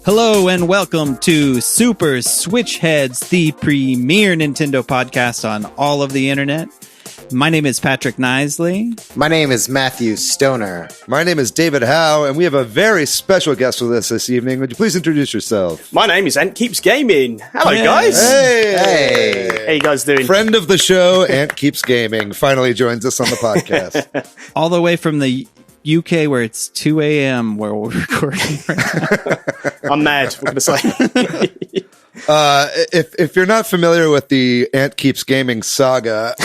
Hello and welcome to Super Switch Headz, the premier Nintendo podcast on all of the internet. My name is Patrick Knisley. My name is Matthew Stoner. My name is David Howe, and we have a very special guest with us this evening. Would you please introduce yourself? My name is AntKeepsGaming. Hello, guys. Hey! How you guys doing? Friend of the show, AntKeepsGaming, finally joins us on the podcast. All the way from the UK where it's 2 a.m. where we're recording right now. I'm mad. What can I say? If you're not familiar with the AntKeepsGaming saga,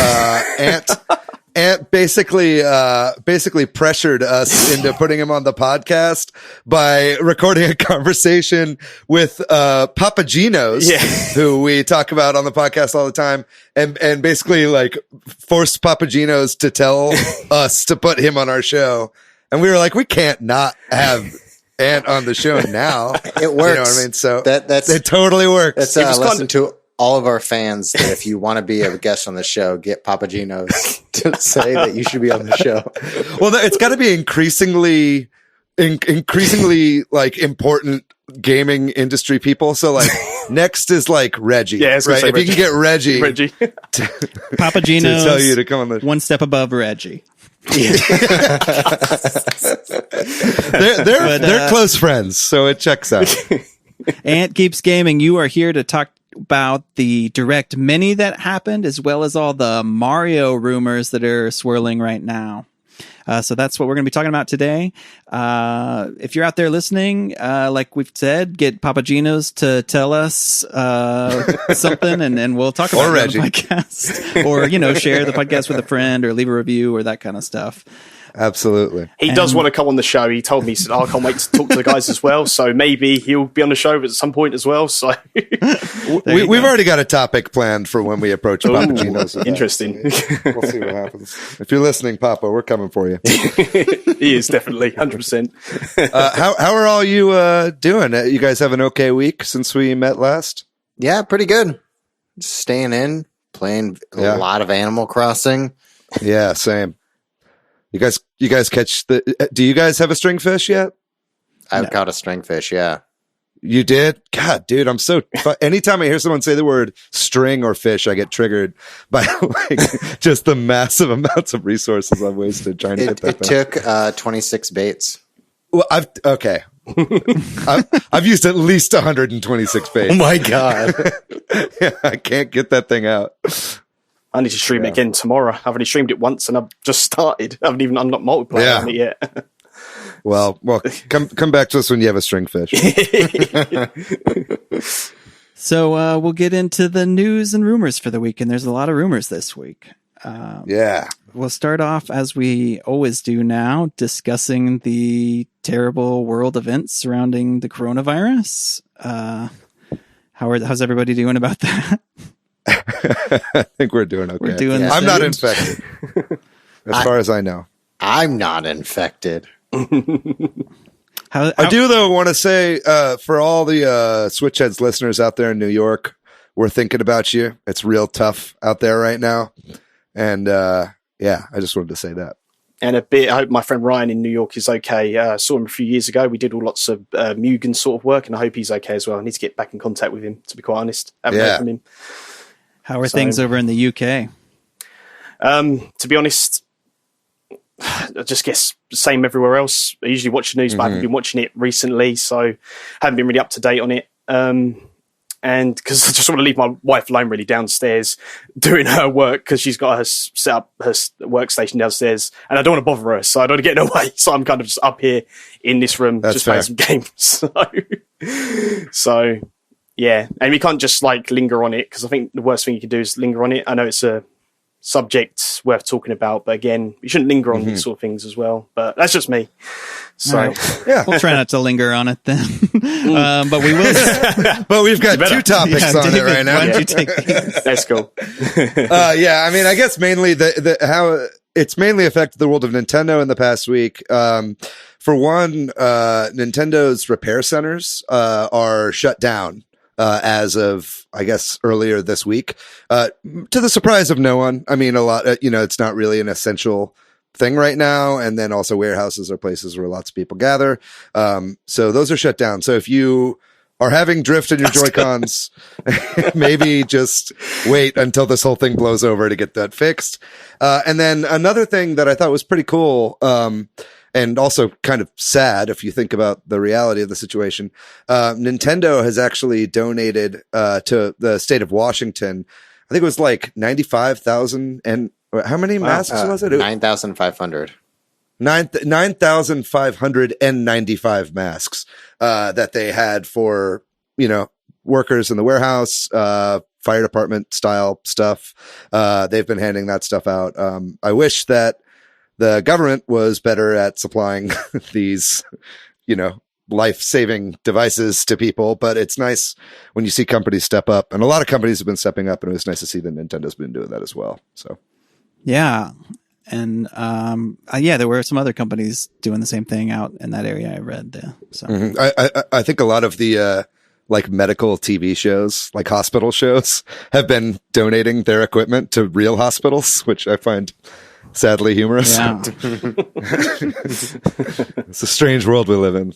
Ant basically pressured us into putting him on the podcast by recording a conversation with Papa Gino's, who we talk about on the podcast all the time, and basically like forced Papa Gino's to tell us to put him on our show. And we were like, we can't not have Ant on the show now. It works. You know what I mean? So it totally works. That's a lesson to all of our fans that if you want to be a guest on the show, get Papa Gino's to say that you should be on the show. Well, it's got to be increasingly like important gaming industry people. So like next is like Reggie. Yeah, right. If you can get Reggie Papa Gino's to tell you to come on the one step above Reggie. Yeah. they're close friends, so it checks out. AntKeepsGaming, you are here to talk about the Direct Mini that happened, as well as all the Mario rumors that are swirling right now. So that's what we're going to be talking about today. If you're out there listening, like we've said, get Papa Gino's to tell us something, and we'll talk about it on the podcast. Or, share the podcast with a friend, or leave a review, or that kind of stuff. Absolutely. He does want to come on the show. He told me, he said, I can't wait to talk to the guys as well. So maybe he'll be on the show at some point as well. So we've already got a topic planned for when we approach Papa Gino's. Interesting. We'll see what happens. If you're listening, Papa, we're coming for you. He is definitely 100%. How are all you doing? You guys have an okay week since we met last? Yeah, pretty good. Just staying in, playing a lot of Animal Crossing. Yeah, same. You guys catch do you guys have a stringfish yet? I've got a stringfish, yeah. You did? God, dude, I'm so, anytime I hear someone say the word string or fish, I get triggered by like just the massive amounts of resources I've wasted trying to get that thing. It took 26 baits. Well, I've used at least 126 baits. Oh my God. Yeah, I can't get that thing out. I need to stream it again tomorrow. I've only streamed it once and I've just started. I'm not multiplayer on it yet. Well, come back to us when you have a stringfish. So we'll get into the news and rumors for the week, and there's a lot of rumors this week. We'll start off, as we always do now, discussing the terrible world events surrounding the coronavirus. How's everybody doing about that? I think we're doing okay. We're doing I'm not infected, as far as I know. I'm not infected. How, I do, though, want to say for all the Switch Headz listeners out there in New York, we're thinking about you. It's real tough out there right now. And I just wanted to say that. And I hope my friend Ryan in New York is okay. Saw him a few years ago. We did lots of Mugen sort of work, and I hope he's okay as well. I need to get back in contact with him, to be quite honest. Haven't heard from him. How are things over in the UK? To be honest, I just guess same everywhere else. I usually watch the news, but I haven't been watching it recently, so haven't been really up to date on it. And because I just want to leave my wife alone really downstairs doing her work, because she's got her set up her workstation downstairs, and I don't want to bother her, so I don't want to get in her way. So I'm kind of just up here in this room, just playing some games. So yeah, and we can't just like linger on it, because I think the worst thing you can do is linger on it. I know it's a subject worth talking about, but again, you shouldn't linger on these sort of things as well. But that's just me. So right. We'll try not to linger on it then. But we will. But we've got two topics on David, it right now. Why don't you take these? that's cool. I mean, I guess mainly how it's mainly affected the world of Nintendo in the past week. For one, Nintendo's repair centers are shut down as of, I guess, earlier this week, to the surprise of no one. I mean, a lot, it's not really an essential thing right now. And then also warehouses are places where lots of people gather. So those are shut down. So if you are having drift in your Joy-Cons, maybe just wait until this whole thing blows over to get that fixed. And then another thing that I thought was pretty cool, and also kind of sad if you think about the reality of the situation, Nintendo has actually donated to the state of Washington. I think it was like 95,000 and how many masks was it? 9,500. 9,595 masks that they had for, workers in the warehouse, fire department style stuff. They've been handing that stuff out. I wish that the government was better at supplying these, life-saving devices to people, but it's nice when you see companies step up, and a lot of companies have been stepping up, and it was nice to see that Nintendo's been doing that as well. So, yeah. And there were some other companies doing the same thing out in that area. I read there. So I think a lot of the like medical TV shows, like hospital shows, have been donating their equipment to real hospitals, which I find sadly humorous. Yeah. It's a strange world we live in.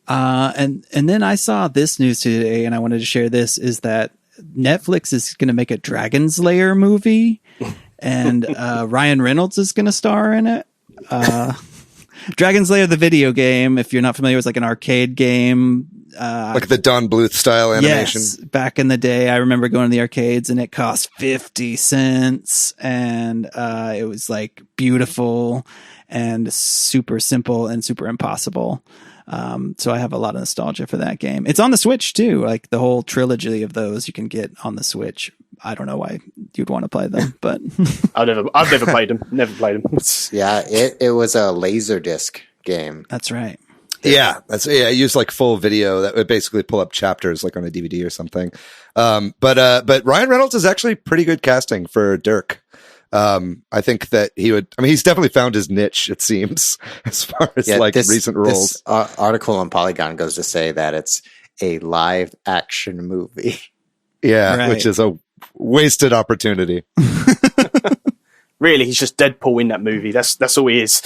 And then I saw this news today, and I wanted to share this, is that Netflix is going to make a Dragon's Lair movie, and Ryan Reynolds is going to star in it. Dragon's Lair, the video game, if you're not familiar, was like an arcade game. Like the Don Bluth style animation. Yes, back in the day, I remember going to the arcades and it cost 50 cents, and it was like beautiful and super simple and super impossible. So I have a lot of nostalgia for that game. It's on the Switch too. Like the whole trilogy of those you can get on the Switch. I don't know why you'd want to play them, but I've never played them. Never played them. Yeah, it was a Laserdisc game. That's right. Yeah, I use like full video that would basically pull up chapters like on a DVD or something. But Ryan Reynolds is actually pretty good casting for Dirk. I think that he's definitely found his niche, it seems, as far as recent roles. This article on Polygon goes to say that it's a live action movie. Yeah, right. Which is a wasted opportunity. Really, he's just Deadpool in that movie. That's all he is.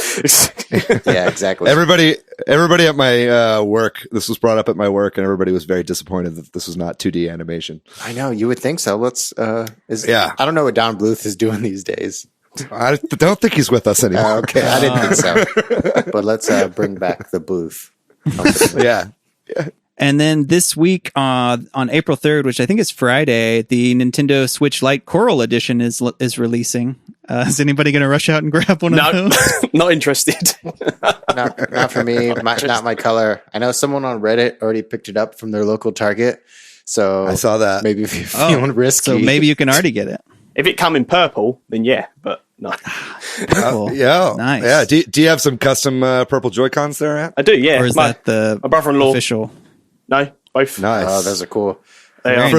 Yeah, exactly. Everybody at my work, this was brought up at my work, and everybody was very disappointed that this was not 2D animation. I know, you would think so. I don't know what Don Bluth is doing these days. I don't think he's with us anymore. Okay, I didn't think so. But let's bring back the Bluth. Yeah. And then this week on April 3rd, which I think is Friday, the Nintendo Switch Lite Coral Edition is releasing. Is anybody going to rush out and grab one of those? Not interested. Not for me. Not my color. I know someone on Reddit already picked it up from their local Target. So I saw that. Maybe if you're feeling risky. So maybe you can already get it. If it come in purple, then yeah, but no. Purple. Yeah. Nice. Yeah. Do you have some custom purple Joy-Cons there, Ant? I do, yeah. Or is that the my brother-in-law official? No, both. Nice. Oh, those are cool. They are.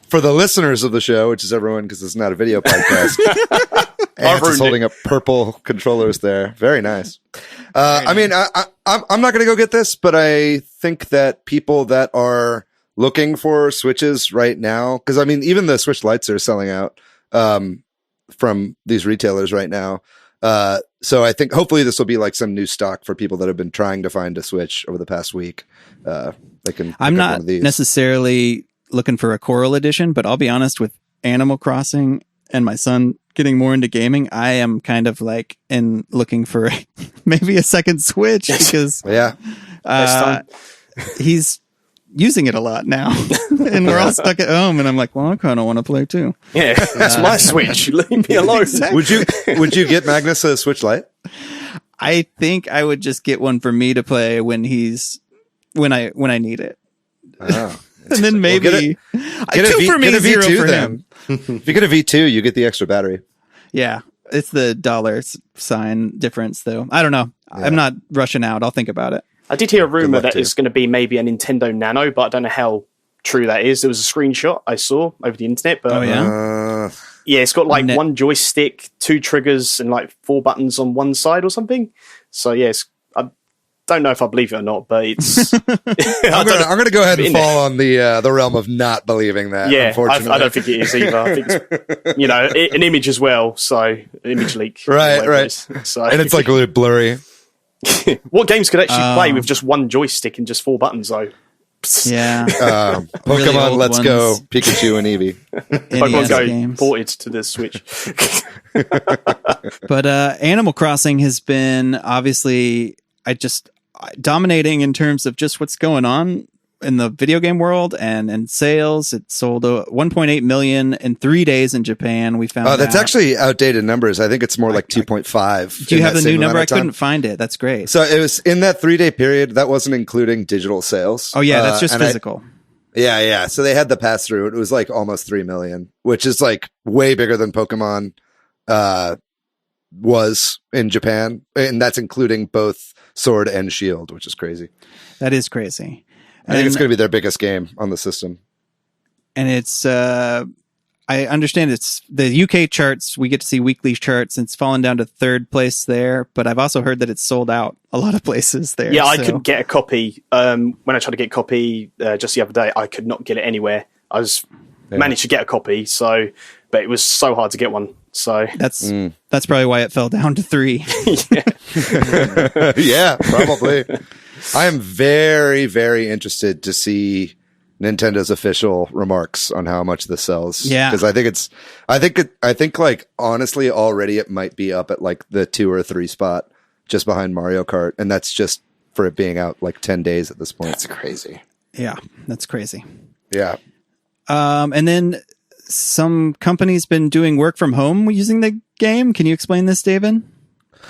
For the listeners of the show, which is everyone because it's not a video podcast, Ant is holding up purple controllers there. Very nice. I mean, I'm not going to go get this, but I think that people that are looking for Switches right now, because I mean, even the Switch Lites are selling out from these retailers right now. So I think hopefully this will be like some new stock for people that have been trying to find a Switch over the past week. I'm not necessarily looking for a Coral Edition, but I'll be honest, with Animal Crossing and my son getting more into gaming, I am kind of like looking for maybe a second Switch because he's using it a lot now and we're all stuck at home and I'm like, well, I kind of want to play too. Yeah, that's my Switch. Leave me alone. Exactly. Would you get Magnus a Switch Lite? I think I would just get one for me to play when I need it. Oh. And then maybe get a zero V2 for then. him. If you get a V2, you get the extra battery. Yeah, it's the dollar sign difference though. I don't know. Yeah. I'm not rushing out. I'll think about it. I did hear a rumor that it's going to be maybe a Nintendo Nano, but I don't know how true that is. There was a screenshot I saw over the internet, but yeah, it's got like one joystick, 2 triggers, and like 4 buttons on one side or something. So yes, don't know if I believe it or not, but it's. I'm gonna go ahead and fall on the realm of not believing that. Yeah, unfortunately. I don't think it is either. I think it's, an image as well, so image leak. Right. So, and it's like really blurry. What games could actually play with just one joystick and just 4 buttons though? Yeah. Pokemon Really Let's ones. Go, Pikachu and Eevee. Pokemon NES Go games. ported to the Switch. But Animal Crossing has been obviously dominating in terms of just what's going on in the video game world and sales. It sold 1.8 million in 3 days in Japan. We found That's out. actually outdated numbers. I think it's more like 2.5. Do you have the new number? I couldn't. couldn't find it. That's great. So it was in that 3-day period. That wasn't including digital sales. Oh yeah, that's just and physical. Yeah. So they had the pass through. It was like almost 3 million, which is like way bigger than Pokemon was in Japan, and that's including both Sword and Shield, which is crazy. That is crazy. I think it's going to be their biggest game on the system. And it's I understand it's the UK charts. We get to see weekly charts, and it's fallen down to 3rd place there. But I've also heard that it's sold out a lot of places there. Yeah, I couldn't get a copy. When I tried to get a copy just the other day, I could not get it anywhere. I managed to get a copy, but it was so hard to get one. So that's probably why it fell down to 3. Yeah, probably. I am very, very interested to see Nintendo's official remarks on how much this sells. Yeah, because I think like honestly, already it might be up at like the 2 or 3 spot, just behind Mario Kart, and that's just for it being out like 10 days at this point. That's crazy. Yeah, that's crazy. Yeah. And then some companies been doing work from home using the game. Can you explain this, David?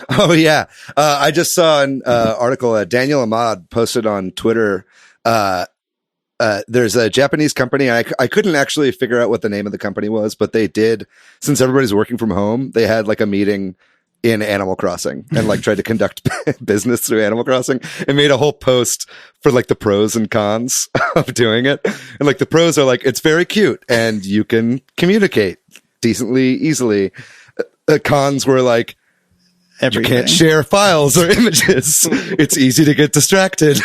Oh yeah. I just saw an article Daniel Ahmad posted on Twitter. There's a Japanese company. I couldn't actually figure out what the name of the company was, but they did, since everybody's working from home, they had like a meeting in Animal Crossing and like tried to conduct business through Animal Crossing and made a whole post for like the pros and cons of doing it. And like the pros are like, it's very cute and you can communicate decently, easily. The cons were like, Everything. you can't share files or images. It's easy to get distracted.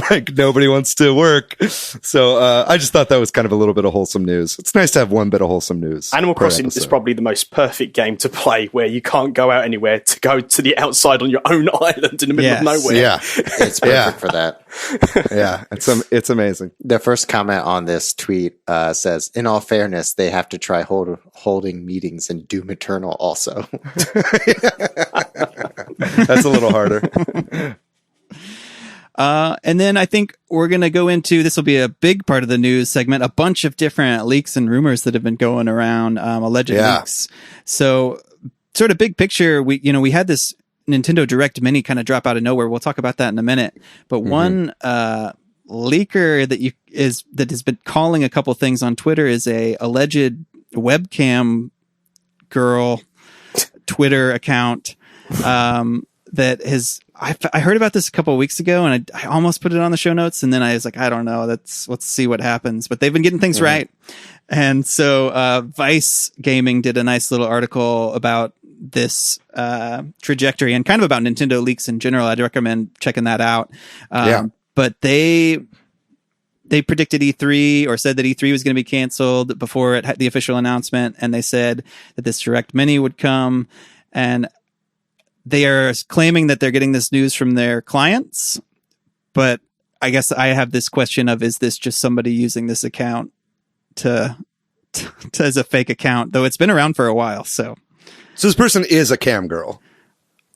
Like nobody wants to work. So I just thought that was kind of a little bit of wholesome news. It's nice to have one bit of wholesome news. Animal Crossing is probably the most perfect game to play where you can't go out anywhere, to go to the outside on your own island in the middle of nowhere. Yeah. It's perfect for that. Yeah. It's amazing. The first comment on this tweet says, in all fairness, they have to try holding meetings in Doom Eternal also. That's a little harder. And then I think we're going to go into, this will be a big part of the news segment, a bunch of different leaks and rumors that have been going around, alleged leaks. So sort of big picture, we had this Nintendo Direct Mini kind of drop out of nowhere. We'll talk about that in a minute. But one leaker that has been calling a couple things on Twitter is a alleged webcam girl Twitter account that has, I heard about this a couple of weeks ago and I almost put it on the show notes, and then I was like, I don't know, let's see what happens. But they've been getting things right. And so Vice Gaming did a nice little article about this trajectory and kind of about Nintendo leaks in general. I'd recommend checking that out. But they predicted E3, or said that E3 was going to be canceled before it had the official announcement. And they said that this Direct Mini would come, and they are claiming that they're getting this news from their clients. But I guess I have this question of, is this just somebody using this account to as a fake account, though it's been around for a while. So this person is a cam girl,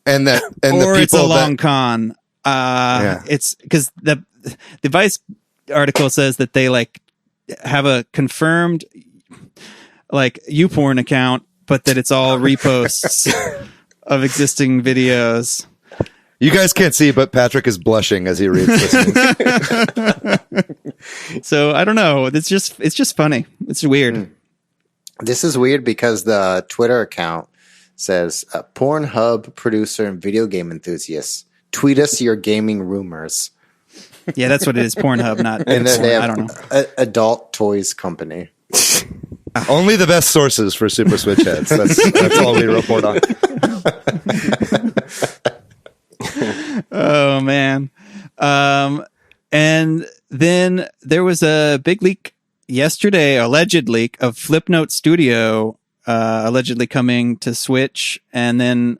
and or the people it's a long con. It's because the Vice article says that they like have a confirmed like YouPorn account, but that it's all reposts of existing videos. You guys can't see, but Patrick is blushing as he reads this. So I don't know. It's just funny. It's weird. This is weird because the Twitter account says, Pornhub producer and video game enthusiasts, tweet us your gaming rumors. Yeah, that's what it is. Pornhub, not. And then they have I don't know. Adult Toys Company. Only the best sources for Super Switch Headz. That's all we report on. Oh man. And then there was a big leak yesterday, alleged leak of Flipnote Studio, allegedly coming to Switch. And then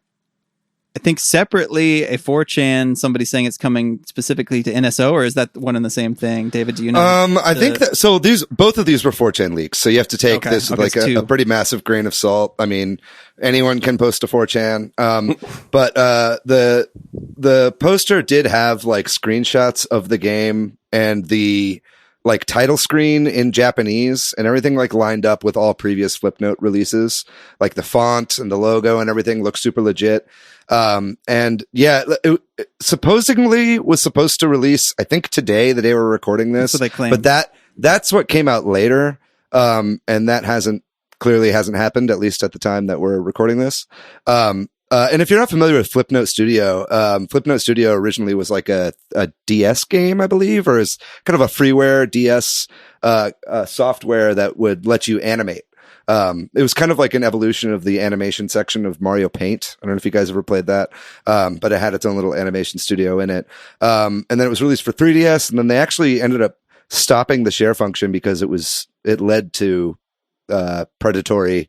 I think separately a 4chan, somebody saying it's coming specifically to NSO, or is that one and the same thing? David, do you know? I think that, so both of these were 4chan leaks. So you have to take this with like a pretty massive grain of salt. I mean, anyone can post a 4chan. But, the poster did have like screenshots of the game and the like title screen in Japanese and everything like lined up with all previous Flipnote releases. Like the font and the logo and everything looks super legit. And yeah, it supposedly was supposed to release, I think today, the day we're recording this, that's what they claim. But that's what came out later. And that clearly hasn't happened, at least at the time that we're recording this. And if you're not familiar with Flipnote Studio originally was like a DS game, I believe, or is kind of a freeware DS, software that would let you animate. It was kind of like an evolution of the animation section of Mario Paint. I don't know if you guys ever played that. But it had its own little animation studio in it. And then it was released for 3DS, and then they actually ended up stopping the share function because it led to, predatory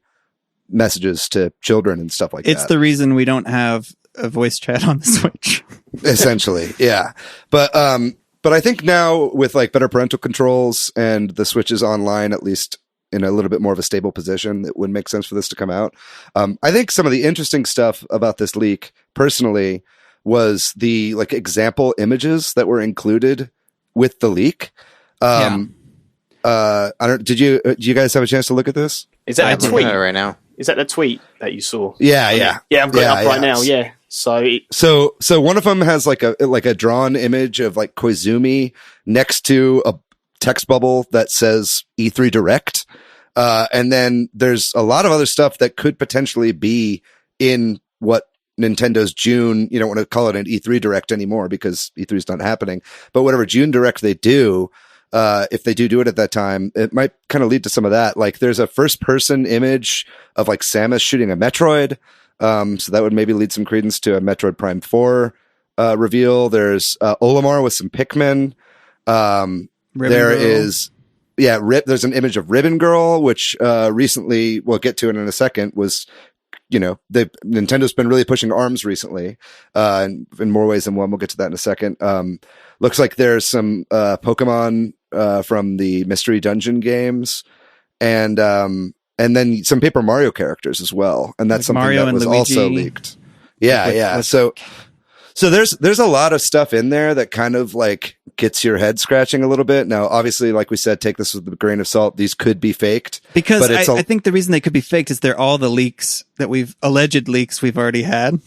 messages to children and stuff like that. It's the reason we don't have a voice chat on the Switch. Essentially. Yeah. But I think now with like better parental controls and the Switch is online, at least in a little bit more of a stable position, it would make sense for this to come out. I think some of the interesting stuff about this leak personally was the like example images that were included with the leak. Did you guys have a chance to look at this? Is that a tweet right now? Is that the tweet that you saw? Yeah. I've got it up right now. Yeah. So one of them has like a drawn image of like Koizumi next to a text bubble that says E3 Direct. And then there's a lot of other stuff that could potentially be in what Nintendo's June, you don't want to call it an E3 Direct anymore because E3 is not happening, but whatever June Direct they do, if they do it at that time, it might kind of lead to some of that. Like there's a first person image of like Samus shooting a Metroid. So that would maybe lead some credence to a Metroid Prime 4, reveal. There's, Olimar with some Pikmin. There's an image of Ribbon Girl, which, recently we'll get to it in a second was, Nintendo's been really pushing ARMS recently, in more ways than one. We'll get to that in a second. Looks like there's some, Pokemon, from the Mystery Dungeon games and then some Paper Mario characters as well. And that's like something Mario that was Luigi. Also leaked. Yeah. So there's a lot of stuff in there that kind of like gets your head scratching a little bit. Now, obviously, like we said, take this with a grain of salt. These could be faked. Because I think the reason they could be faked is they're all the leaks that alleged leaks we've already had.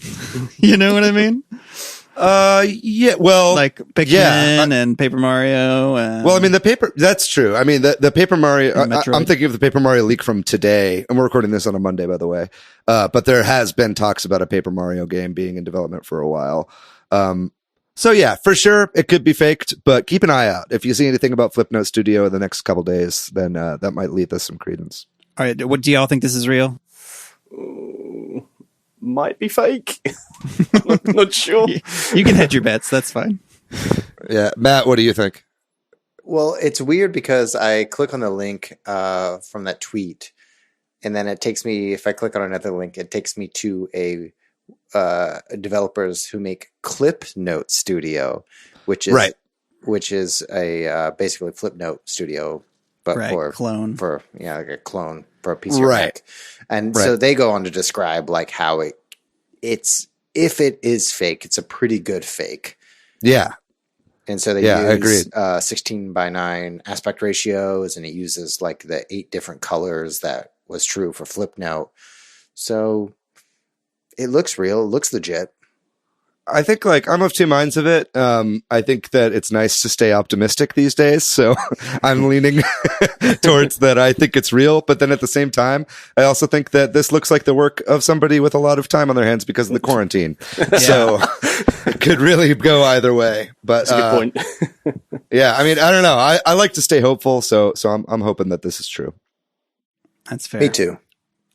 You know what I mean? Yeah, well, like Pikmin and Paper Mario. Well, I mean, that's true. I mean, the Paper Mario, I'm thinking of the Paper Mario leak from today, and we're recording this on a Monday, by the way. But there has been talks about a Paper Mario game being in development for a while. So yeah, for sure, it could be faked, but keep an eye out. If you see anything about Flipnote Studio in the next couple days, then, that might lead us some credence. All right. What do y'all think this is real? Might be fake. Not sure. You can hedge your bets. That's fine. Yeah. Matt, what do you think? Well, it's weird because I click on the link from that tweet, and then it takes me, if I click on another link, it takes me to a developers who make Flipnote Studio, which is a basically Flipnote Studio, but for clone for like a clone for a piece of Mac. And so they go on to describe like how it's if it is fake, it's a pretty good fake. Yeah. And so they use 16:9 aspect ratios, and it uses like the 8 different colors that was true for Flipnote. So it looks real, it looks legit. I think like I'm of two minds of it. I think that it's nice to stay optimistic these days. So I'm leaning towards that. I think it's real. But then at the same time, I also think that this looks like the work of somebody with a lot of time on their hands because of the quarantine. So it could really go either way. But that's a good point. Yeah, I mean, I don't know. I like to stay hopeful. So I'm hoping that this is true. That's fair. Me too.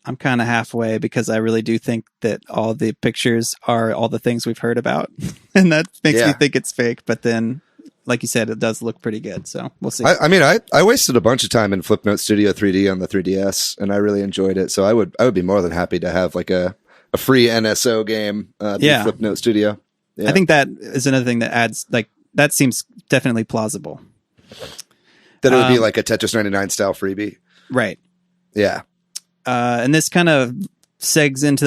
I'm kind of halfway because I really do think that all the pictures are all the things we've heard about. And that makes me think it's fake. But then, like you said, it does look pretty good. So we'll see. I wasted a bunch of time in Flipnote Studio 3D on the 3DS, and I really enjoyed it. So I would be more than happy to have like a free NSO game through Flipnote Studio. Yeah. I think that is another thing that adds, like, that seems definitely plausible. That it would be like a Tetris 99 style freebie. Right. Yeah. And this kind of segs into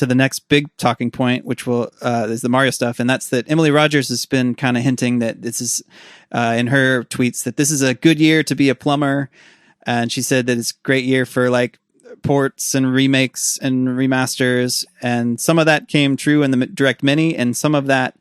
the next big talking point, which is the Mario stuff. And that's that Emily Rogers has been kind of hinting that this is, in her tweets, that this is a good year to be a plumber. And she said that it's a great year for like ports and remakes and remasters. And some of that came true in the Direct Mini, and some of that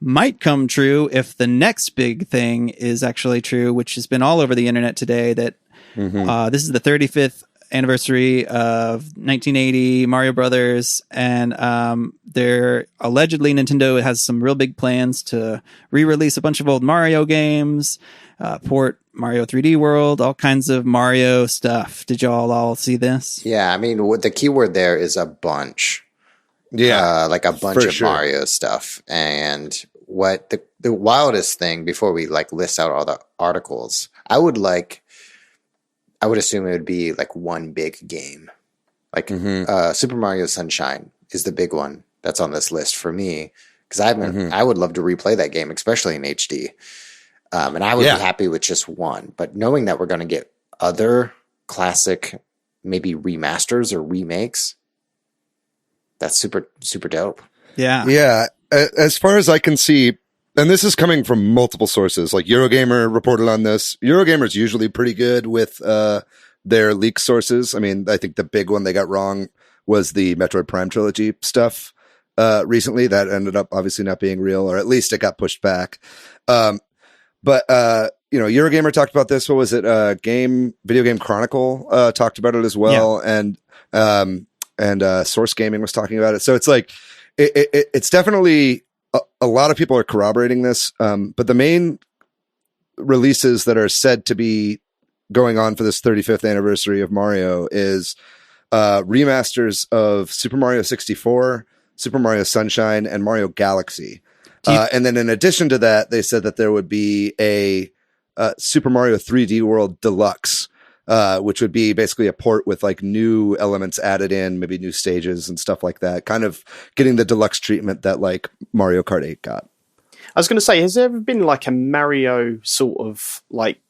might come true if the next big thing is actually true, which has been all over the internet today, that this is the 35th anniversary of 1980 Mario Brothers, and they're allegedly, Nintendo has some real big plans to re-release a bunch of old Mario games, port Mario 3D World, all kinds of Mario stuff. Did y'all all see this? Yeah, I mean, what the keyword there is a bunch. Yeah, like a bunch of Mario stuff. And what the wildest thing, before we like list out all the articles, I would assume it would be like one big game. Like Super Mario Sunshine is the big one that's on this list for me, because I would love to replay that game, especially in HD. And I would be happy with just one. But knowing that we're going to get other classic, maybe remasters or remakes, that's super, super dope. Yeah. Yeah. As far as I can see, and this is coming from multiple sources, like Eurogamer reported on this. Eurogamer's usually pretty good with their leak sources. I mean, I think the big one they got wrong was the Metroid Prime trilogy stuff recently. That ended up obviously not being real, or at least it got pushed back. But Eurogamer talked about this. What was it? Video Game Chronicle talked about it as well, and Source Gaming was talking about it. So it's like it's definitely a lot of people are corroborating this. But the main releases that are said to be going on for this 35th anniversary of Mario is remasters of Super Mario 64, Super Mario Sunshine, and Mario Galaxy. And then in addition to that, they said that there would be a Super Mario 3D World Deluxe, which would be basically a port with like new elements added in, maybe new stages and stuff like that, kind of getting the deluxe treatment that like Mario Kart 8 got. I was going to say, has there ever been like a Mario sort of like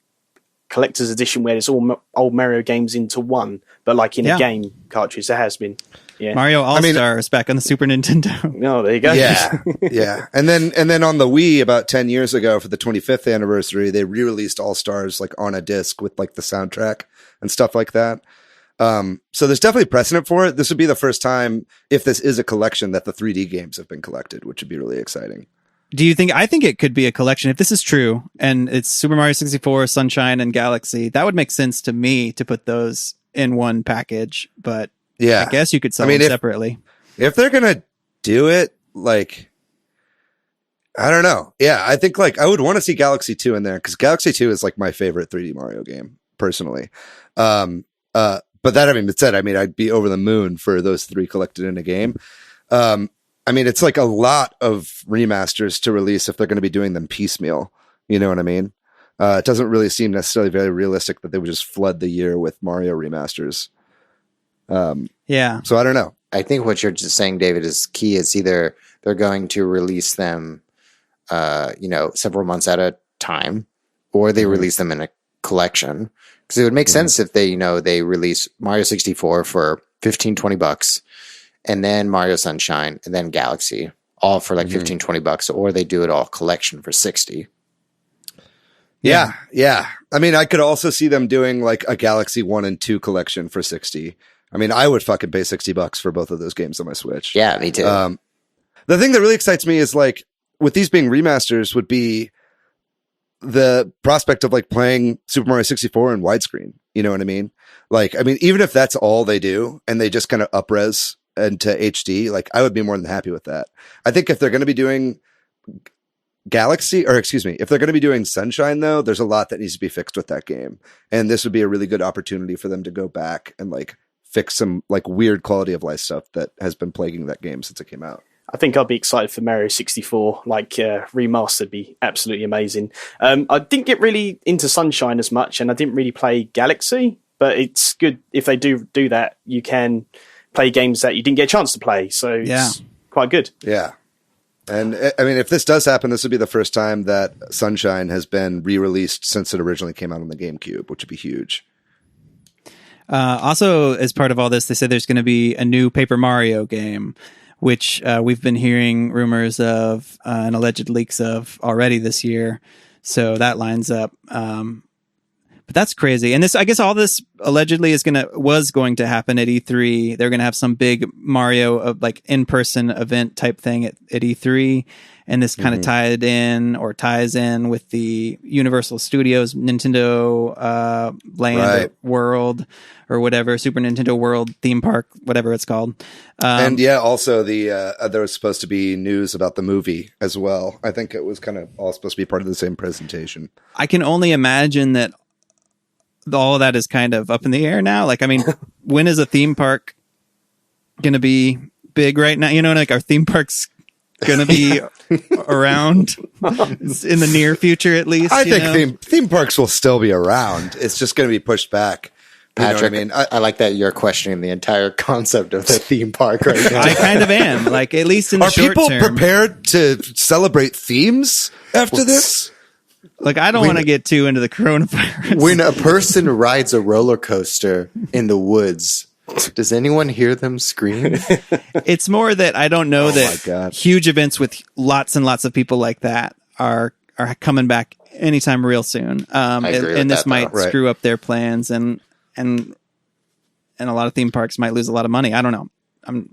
collector's edition where it's all old Mario games into one, but like in a game cartridge? There has been. Yeah. Mario All-Stars back on the Super Nintendo. No, there you go. Yeah. Yeah. And then on the Wii about 10 years ago for the 25th anniversary, they re-released All-Stars like on a disc with like the soundtrack and stuff like that. So there's definitely precedent for it. This would be the first time, if this is a collection, that the 3D games have been collected, which would be really exciting. Do you think, I think it could be a collection. If this is true and it's Super Mario 64, Sunshine, and Galaxy, that would make sense to me to put those in one package, but I guess you could sell them separately. If they're going to do it, like, I don't know. Yeah, I think like I would want to see Galaxy 2 in there, because Galaxy 2 is like my favorite 3D Mario game, personally. But that having been said, I mean, I'd be over the moon for those three collected in a game. I mean, it's like a lot of remasters to release if they're going to be doing them piecemeal. You know what I mean? It doesn't really seem necessarily very realistic that they would just flood the year with Mario remasters. So I don't know. I think what you're just saying, David, is key. It's either they're going to release them, several months at a time, or they release them in a collection. Because it would make sense if they release Mario 64 for $15-$20, and then Mario Sunshine, and then Galaxy, all for like $15-$20, or they do it all collection for $60. Yeah. I mean, I could also see them doing like a Galaxy 1 and 2 collection for $60. I mean, I would fucking pay $60 for both of those games on my Switch. Yeah, me too. The thing that really excites me is like, with these being remasters, would be the prospect of like playing Super Mario 64 in widescreen. You know what I mean? Like, I mean, even if that's all they do and they just kind of up-res into HD, like I would be more than happy with that. I think if they're going to be doing if they're going to be doing Sunshine, though, there's a lot that needs to be fixed with that game. And this would be a really good opportunity for them to go back and like fix some like weird quality of life stuff that has been plaguing that game since it came out. I think I'll be excited for Mario 64. Like remastered, be absolutely amazing. I didn't get really into Sunshine as much, and I didn't really play Galaxy. But it's good if they do that. You can play games that you didn't get a chance to play, so it's quite good. Yeah, and I mean, if this does happen, this would be the first time that Sunshine has been re-released since it originally came out on the GameCube, which would be huge. Also, as part of all this, they said there's going to be a new Paper Mario game, which we've been hearing rumors of and alleged leaks of already this year. So that lines up. But that's crazy. And this, I guess all this allegedly was going to happen at E3. They're going to have some big Mario like in-person event type thing at E3. And this kind of ties in with the Universal Studios Nintendo Land World or whatever, Super Nintendo World theme park, whatever it's called. And also there was supposed to be news about the movie as well. I think it was kind of all supposed to be part of the same presentation. I can only imagine that all of that is kind of up in the air now. Like, I mean, when is a theme park going to be big right now? You know, like our theme park's going to be around in the near future, at least. I think theme parks will still be around. It's just going to be pushed back. Patrick, you know what I mean? I like that you're questioning the entire concept of the theme park right now. I kind of am. Like, at least in the short term. Are people prepared to celebrate themes after this? Like, I don't want to get too into the coronavirus. When a person rides a roller coaster in the woods, does anyone hear them scream? It's more that I don't know that huge events with lots and lots of people like that are coming back anytime real soon. And this might screw up their plans, and a lot of theme parks might lose a lot of money. I don't know.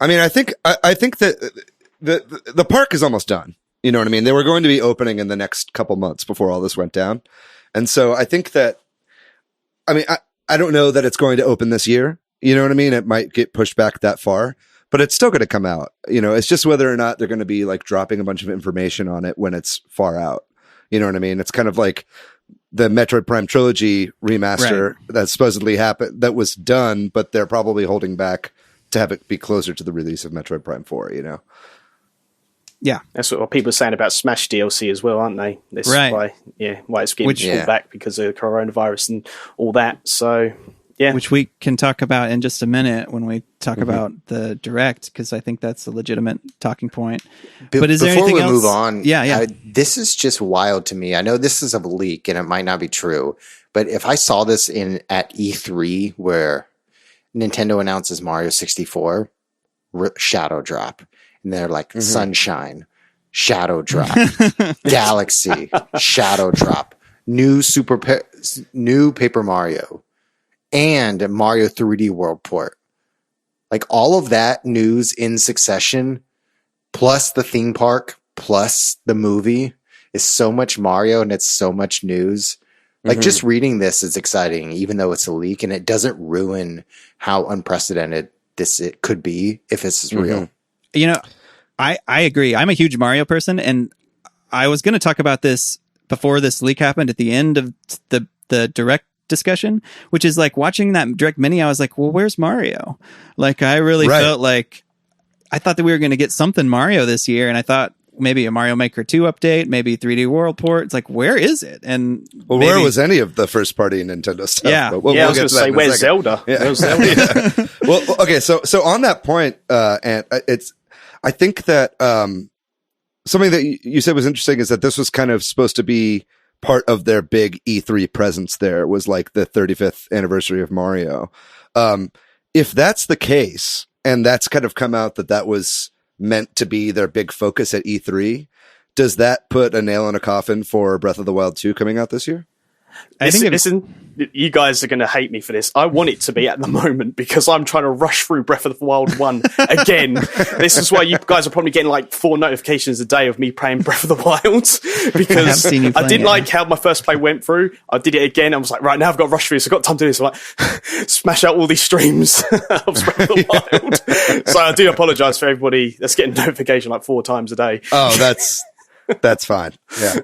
I think that the park is almost done. You know what I mean? They were going to be opening in the next couple months before all this went down. And so I think that, I don't know that it's going to open this year. You know what I mean? It might get pushed back that far, but it's still going to come out. You know, it's just whether or not they're going to be like dropping a bunch of information on it when it's far out. You know what I mean? It's kind of like the Metroid Prime Trilogy remaster that supposedly happened, that was done, but they're probably holding back to have it be closer to the release of Metroid Prime 4, you know? Yeah, that's what people are saying about Smash DLC as well, aren't they? This why it's getting pulled back because of the coronavirus and all that. So, yeah, which we can talk about in just a minute when we talk about the Direct, because I think that's a legitimate talking point. But is there anything else? Before we move on, yeah. This is just wild to me. I know this is a leak and it might not be true, but if I saw this at E3 where Nintendo announces Mario 64, shadow drop. And they're like Sunshine, shadow drop, Galaxy, shadow drop, new Paper Mario, and Mario 3D World port. Like all of that news in succession, plus the theme park, plus the movie, is so much Mario and it's so much news. Like just reading this is exciting, even though it's a leak, and it doesn't ruin how unprecedented it could be if it's real. You know, I agree. I'm a huge Mario person, and I was going to talk about this before this leak happened at the end of the Direct discussion, which is like watching that Direct Mini. I was like, well, where's Mario? Like, I really felt like I thought that we were going to get something Mario this year, and I thought maybe a Mario Maker 2 update, maybe 3D World port. It's like, where is it? And where was any of the first party Nintendo stuff? Yeah, but I was going to say, where's Zelda? Yeah. Where's Zelda? Well, okay, so on that point, and I think that something that you said was interesting is that this was kind of supposed to be part of their big E3 presence. There was like the 35th anniversary of Mario. If that's the case, and that's kind of come out that was meant to be their big focus at E3, does that put a nail in a coffin for Breath of the Wild 2 coming out this year? Listen, you guys are going to hate me for this. I want it to be at the moment because I'm trying to rush through Breath of the Wild 1 again. This is why you guys are probably getting like 4 notifications a day of me playing Breath of the Wild because I didn't like how my first play went through. I did it again. I was like, right, now I've got to rush through this. I've got time to do this. I'm like, smash out all these streams of Breath of the Wild. So I do apologize for everybody that's getting notification like 4 times a day. Oh, that's fine. Yeah,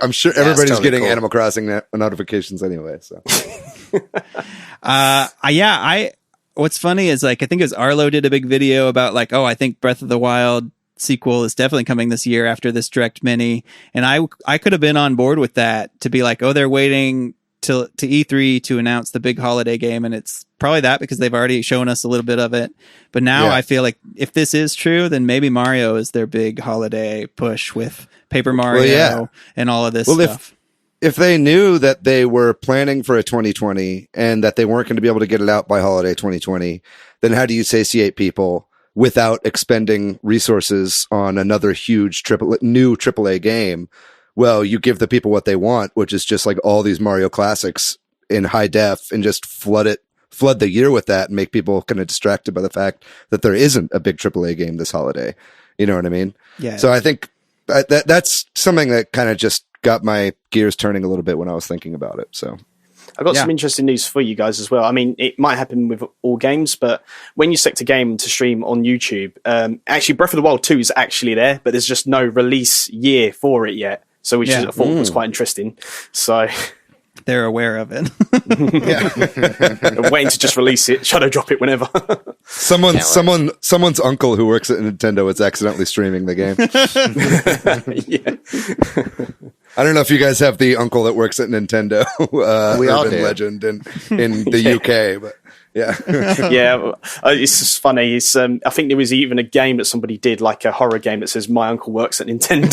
I'm sure everybody's totally getting Animal Crossing notifications anyway. So, I what's funny is like I think it was Arlo did a big video about like, oh, I think Breath of the Wild sequel is definitely coming this year after this Direct Mini, and I could have been on board with that to be like, oh, they're waiting to E3 to announce the big holiday game, and it's probably that because they've already shown us a little bit of it. But now I feel like if this is true, then maybe Mario is their big holiday push with Paper Mario and all of this stuff. If they knew that they were planning for a 2020 and that they weren't going to be able to get it out by holiday 2020, then how do you satiate people without expending resources on another huge new AAA game? Well, you give the people what they want, which is just like all these Mario classics in high def, and just flood the year with that and make people kind of distracted by the fact that there isn't a big AAA game this holiday. You know what I mean? Yeah. So I think that's something that kind of just got my gears turning a little bit when I was thinking about it. So I got some interesting news for you guys as well. I mean, it might happen with all games, but when you select a game to stream on YouTube, actually Breath of the Wild 2 is actually there, but there's just no release year for it yet. So which I thought was quite interesting. So they're aware of it. Waiting to just release it, shadow drop it whenever. Someone's uncle who works at Nintendo is accidentally streaming the game. I don't know if you guys have the uncle that works at Nintendo, we all urban do. legend in the UK, but it's just funny. It's I think there was even a game that somebody did, like a horror game that says "My uncle works at Nintendo"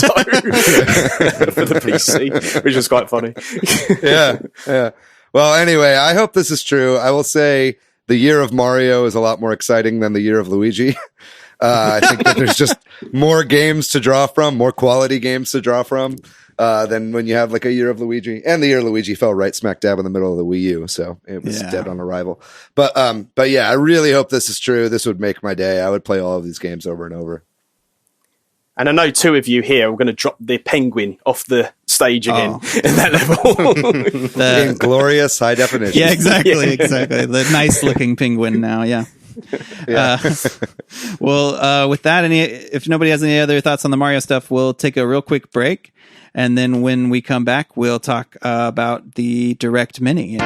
for the PC, which was quite funny. yeah. Well, anyway, I hope this is true. I will say the year of Mario is a lot more exciting than the year of Luigi. I think that there's just more games to draw from, more quality games to draw from. Than when you have like a year of Luigi, and the year Luigi fell right smack dab in the middle of the Wii U, so it was dead on arrival. But yeah, I really hope this is true. This would make my day. I would play all of these games over and over. And I know two of you here are going to drop the penguin off the stage again in that level. In glorious high definition. Yeah, exactly. The nice looking penguin now. Yeah. With that, if nobody has any other thoughts on the Mario stuff, we'll take a real quick break. And then when we come back, we'll talk about the Direct Mini.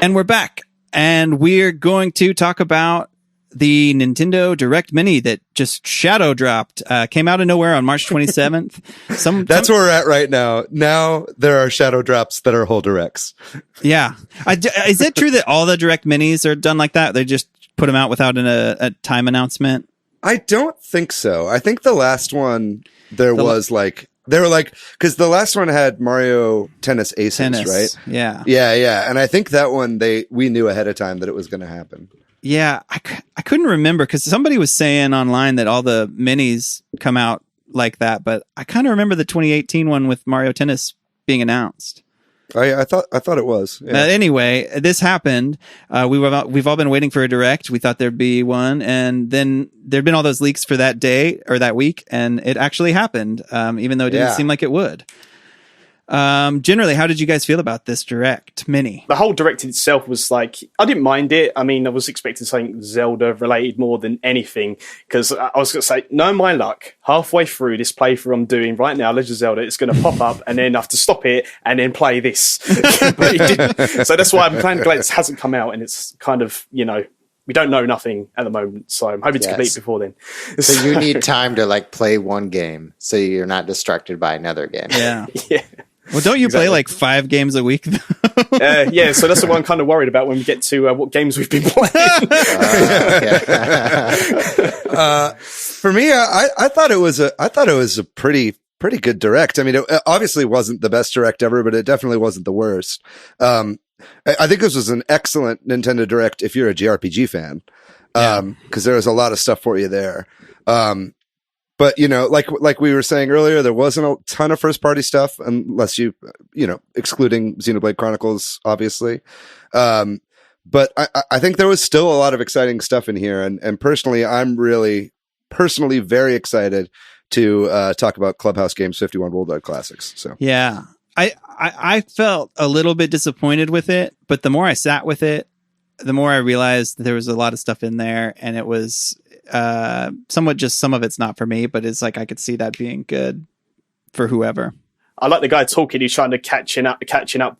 And we're back. And we're going to talk about the Nintendo Direct Mini that just shadow dropped. Came out of nowhere on March 27th. That's where we're at right now. Now there are shadow drops that are whole directs. Yeah. Is it true that all the Direct Minis are done like that? They just put them out without a time announcement? I don't think so. I think the last one because the last one had Mario Tennis Aces, right? Yeah. Yeah. And I think that one we knew ahead of time that it was going to happen. Yeah, I couldn't remember because somebody was saying online that all the minis come out like that, but I kind of remember the 2018 one with Mario Tennis being announced. I thought it was. Yeah. Anyway, this happened. We've all been waiting for a Direct. We thought there'd be one, and then there'd been all those leaks for that day or that week, and it actually happened, even though it didn't seem like it would. Generally, how did you guys feel about this Direct Mini? The whole Direct itself was like, I didn't mind it. I mean, I was expecting something Zelda related more than anything, because I was going to say, no, my luck, halfway through this playthrough I'm doing right now, Legend of Zelda, it's going to pop up and then I have to stop it and then play this. But it didn't. So that's why I'm kind of glad it hasn't come out, and it's kind of, we don't know nothing at the moment, so I'm hoping to complete before then. So you need time to like play one game so you're not distracted by another game. Yeah. Yeah. Well, don't you play like 5 games a week? Yeah, so that's what I'm kind of worried about when we get to what games we've been playing. For me, I thought it was a pretty good Direct. I mean, it obviously wasn't the best Direct ever, but it definitely wasn't the worst. I think this was an excellent Nintendo Direct if you're a JRPG fan, because there was a lot of stuff for you there. But, like we were saying earlier, there wasn't a ton of first party stuff unless excluding Xenoblade Chronicles, obviously. But I think there was still a lot of exciting stuff in here. And personally, I'm really very excited to talk about Clubhouse Games 51 World Wide Classics. So, yeah, I felt a little bit disappointed with it, but the more I sat with it, the more I realized there was a lot of stuff in there, and it was somewhat just some of it's not for me, but it's like I could see that being good for whoever. I like the guy talking. He's trying to catching up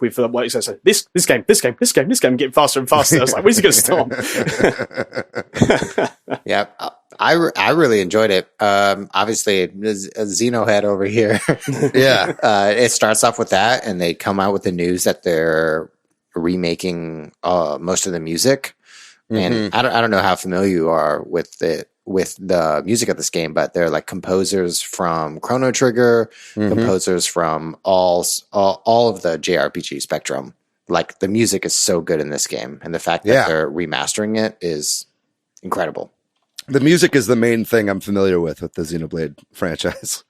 with what he says. This game, getting faster and faster. I was like, when's he going to stop? Yeah, I really enjoyed it. Obviously, there's a Xenohead over here. Yeah. It starts off with that, and they come out with the news that they're remaking most of the music. And I don't know how familiar you are with the music of this game, but they're like composers from Chrono Trigger, composers from all of the JRPG spectrum. Like the music is so good in this game, and the fact that they're remastering it is incredible. The music is the main thing I'm familiar with the Xenoblade franchise.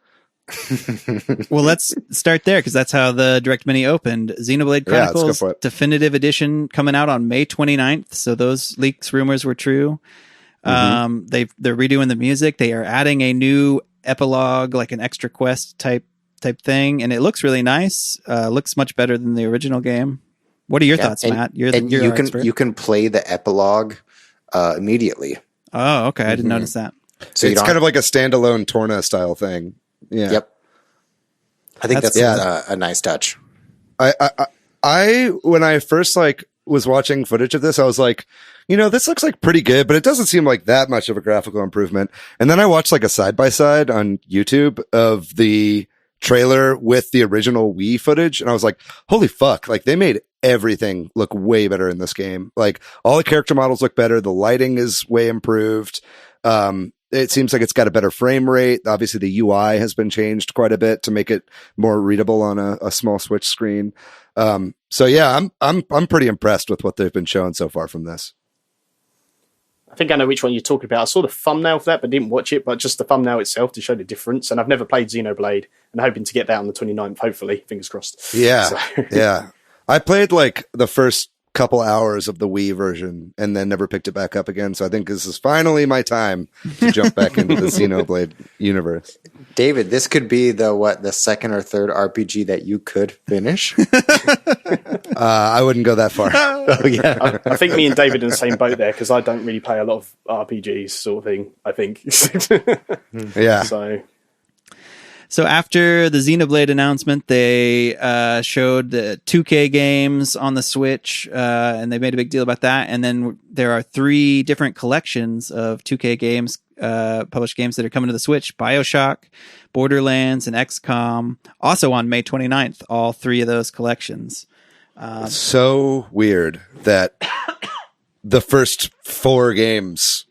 Well, let's start there because that's how the Direct Mini opened. Xenoblade Chronicles Definitive Edition coming out on May 29th. So those leaks, rumors were true. They're redoing the music. They are adding a new epilogue, like an extra quest type thing, and it looks really nice. Looks much better than the original game. What are your thoughts, Matt? You're you can play the epilogue immediately. Oh, okay. I didn't notice that. So it's kind of like a standalone Torna style thing. Yeah. Yep. I think that's a nice touch. I when I first was watching footage of this, I was like, this looks like pretty good, but it doesn't seem like that much of a graphical improvement. And then I watched like a side by side on YouTube of the trailer with the original Wii footage, and I was like, holy fuck! Like they made everything look way better in this game. Like all the character models look better. The lighting is way improved. It seems like it's got a better frame rate. Obviously, the UI has been changed quite a bit to make it more readable on a small Switch screen. So yeah, I'm pretty impressed with what they've been showing so far from this. I think I know which one you're talking about. I saw the thumbnail for that, but didn't watch it. But just the thumbnail itself to show the difference. And I've never played Xenoblade, and hoping to get that on the 29th. Hopefully, fingers crossed. Yeah, yeah. I played like the first couple hours of the Wii version and then never picked it back up again. So I think this is finally my time to jump back into the Xenoblade universe. David, this could be the second or third RPG that you could finish. I wouldn't go that far. Oh yeah, I think me and David are in the same boat there because I don't really play a lot of RPGs, sort of thing. I think. Yeah. So after the Xenoblade announcement, they showed the 2K games on the Switch, and they made a big deal about that. And then there are 3 different collections of 2K games, published games that are coming to the Switch: BioShock, Borderlands, and XCOM. Also on May 29th, all 3 of those collections. It's so weird that the first 4 games...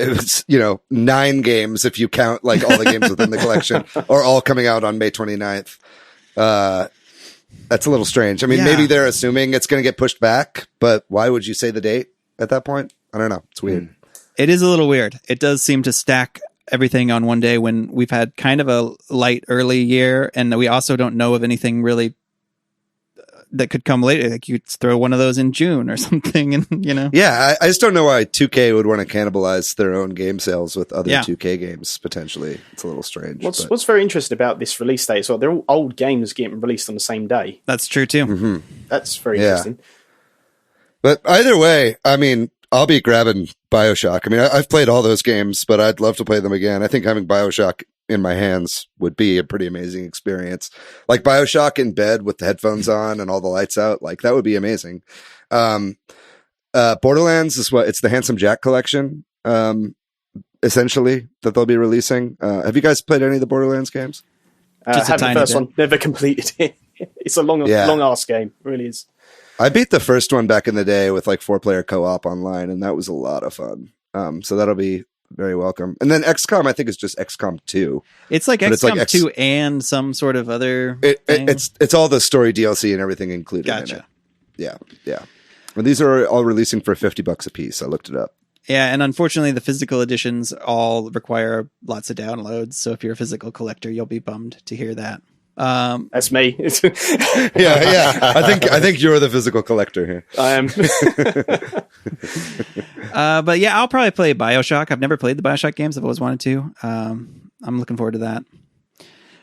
It's 9 games if you count like all the games within the collection are all coming out on May 29th. That's a little strange. I mean, maybe they're assuming it's going to get pushed back, but why would you say the date at that point? I don't know. It's weird. It is a little weird. It does seem to stack everything on one day when we've had kind of a light early year, and we also don't know of anything really that could come later. Like you throw one of those in June or something, and Yeah, I just don't know why 2K would want to cannibalize their own game sales with other 2K games. Potentially, it's a little strange. What's very interesting about this release date? So they're all old games getting released on the same day. That's true too. Mm-hmm. That's very interesting. But either way, I mean, I'll be grabbing BioShock. I mean, I've played all those games, but I'd love to play them again. I think having BioShock in my hands would be a pretty amazing experience. Like BioShock in bed with the headphones on and all the lights out, like that would be amazing. Borderlands is it's the Handsome Jack collection, essentially, that they'll be releasing. Have you guys played any of the Borderlands games? Just had the first one, never completed it. It's a long ass game, it really is. I beat the first one back in the day with like 4-player co-op online, and that was a lot of fun. So that'll be very welcome. And then XCOM, I think, is just XCOM 2. It's like XCOM 2 and some sort of other thing. It's all the story DLC and everything included. Gotcha. In it. Yeah. And these are all releasing for $50 a piece. I looked it up. Yeah, and unfortunately, the physical editions all require lots of downloads. So if you're a physical collector, you'll be bummed to hear that. That's me. Yeah. I think you're the physical collector here. I am. But yeah, I'll probably play BioShock. I've never played the BioShock games. I've always wanted to. I'm looking forward to that.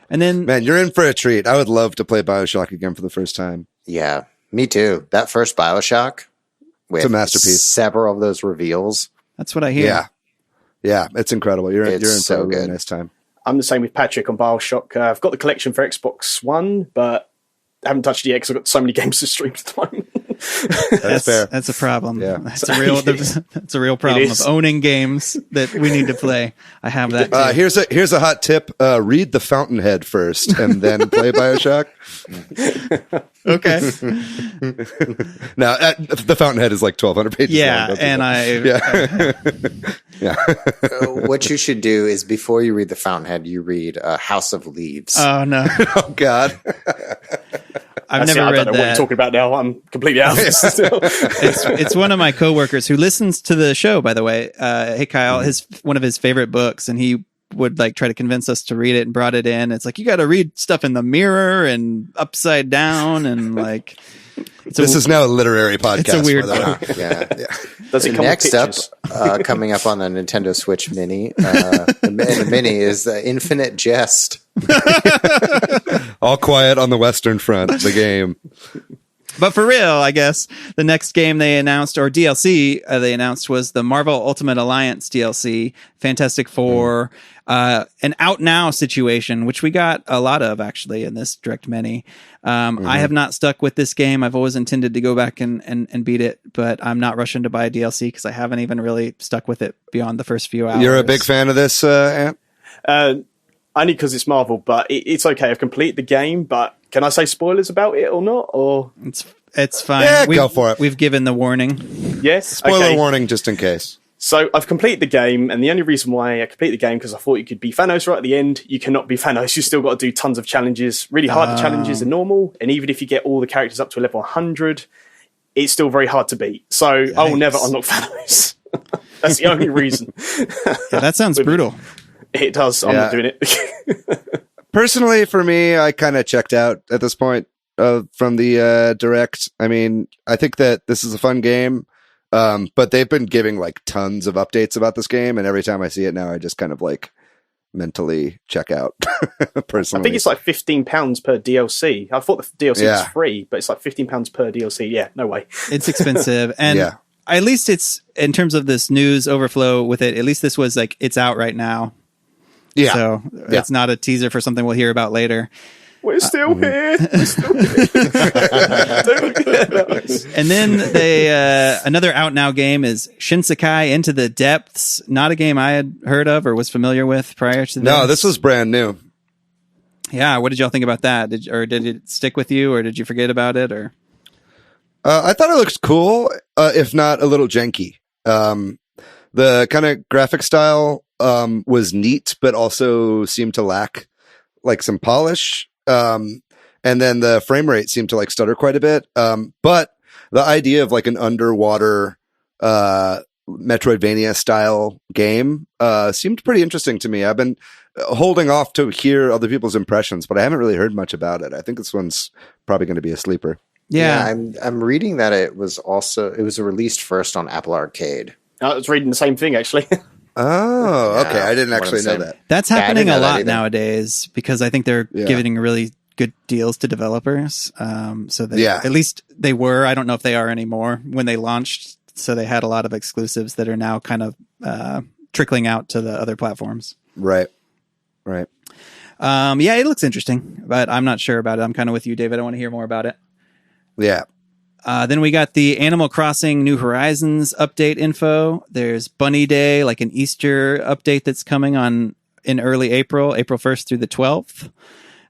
And then, man, you're in for a treat. I would love to play BioShock again for the first time. Yeah, me too. That first BioShock with it's a masterpiece. Several of those reveals. That's what I hear. Yeah, it's incredible. You're in for so a really good. nice time. I'm the same with Patrick on Bioshock. I've got the collection for Xbox One, but I haven't touched it yet because I've got so many games to stream at the moment. That's fair. That's a problem. Yeah. That's a real problem of owning games that we need to play. I have that too. Here's a hot tip. Read The Fountainhead first and then play Bioshock. Okay. Now, The Fountainhead is like 1,200 pages long. What you should do is before you read The Fountainhead, you read House of Leaves. Oh, no. Oh, God. I've never read that. I don't know what you're talking about now. I'm completely out of it still. It's one of my coworkers who listens to the show, by the way. Hey, Kyle, one of his favorite books, and he would like try to convince us to read it and brought it in. It's like, you got to read stuff in the mirror and upside down and like. This is now a literary podcast. It's a weird Yeah. Does it come Next with up, coming up on the Nintendo Switch Mini, the Mini is Infinite Jest. All Quiet on the Western Front, the game. But for real, I guess the next game they announced, or DLC they announced, was the Marvel Ultimate Alliance DLC, Fantastic Four, an out now situation, which we got a lot of actually in this Direct Mini. I have not stuck with this game. I've always intended to go back and beat it, but I'm not rushing to buy a DLC because I haven't even really stuck with it beyond the first few hours. You're a big fan of this, Ant? Only because it's Marvel, but it's okay. I've completed the game, but can I say spoilers about it or not? Or it's fine. Yeah, go for it. We've given the warning. Yes, Spoiler warning, just in case. So I've completed the game, and the only reason why I completed the game because I thought you could be Thanos right at the end. You cannot be Thanos. You still got to do tons of challenges, really hard challenges are normal, and even if you get all the characters up to a level 100, it's still very hard to beat. So I will never unlock Thanos. That's the only reason. Yeah, that sounds brutal. It does. I'm not doing it. Personally, for me, I kind of checked out at this point from the Direct. I mean, I think that this is a fun game, but they've been giving like tons of updates about this game, and every time I see it now, I just kind of like mentally check out. Personally, I think it's like £15 per DLC. I thought the DLC was free, but it's like £15 per DLC. Yeah, no way. It's expensive, and at least it's in terms of this news overflow with it. At least this was like it's out right now. Yeah. So it's not a teaser for something we'll hear about later. We're still here. We're still here. And then they another out now game is Shinsekai Into the Depths. Not a game I had heard of or was familiar with prior to this. No, this was brand new. Yeah, what did y'all think about that? Did it stick with you, or did you forget about it? Or I thought it looked cool, if not a little janky. The kind of graphic style was neat, but also seemed to lack like some polish. And then the frame rate seemed to like stutter quite a bit. But the idea of like an underwater Metroidvania style game seemed pretty interesting to me. I've been holding off to hear other people's impressions, but I haven't really heard much about it. I think this one's probably going to be a sleeper. Yeah, I'm reading that it was released first on Apple Arcade. I was reading the same thing actually. Oh, okay. I didn't actually know that. That's happening a lot nowadays because I think they're giving really good deals to developers. So they, at least they were. I don't know if they are anymore when they launched. So they had a lot of exclusives that are now kind of trickling out to the other platforms. Right. Yeah, it looks interesting, but I'm not sure about it. I'm kind of with you, David. I want to hear more about it. Yeah. Then we got the Animal Crossing New Horizons update info. There's Bunny Day, like an Easter update that's coming in early April 1st through the 12th,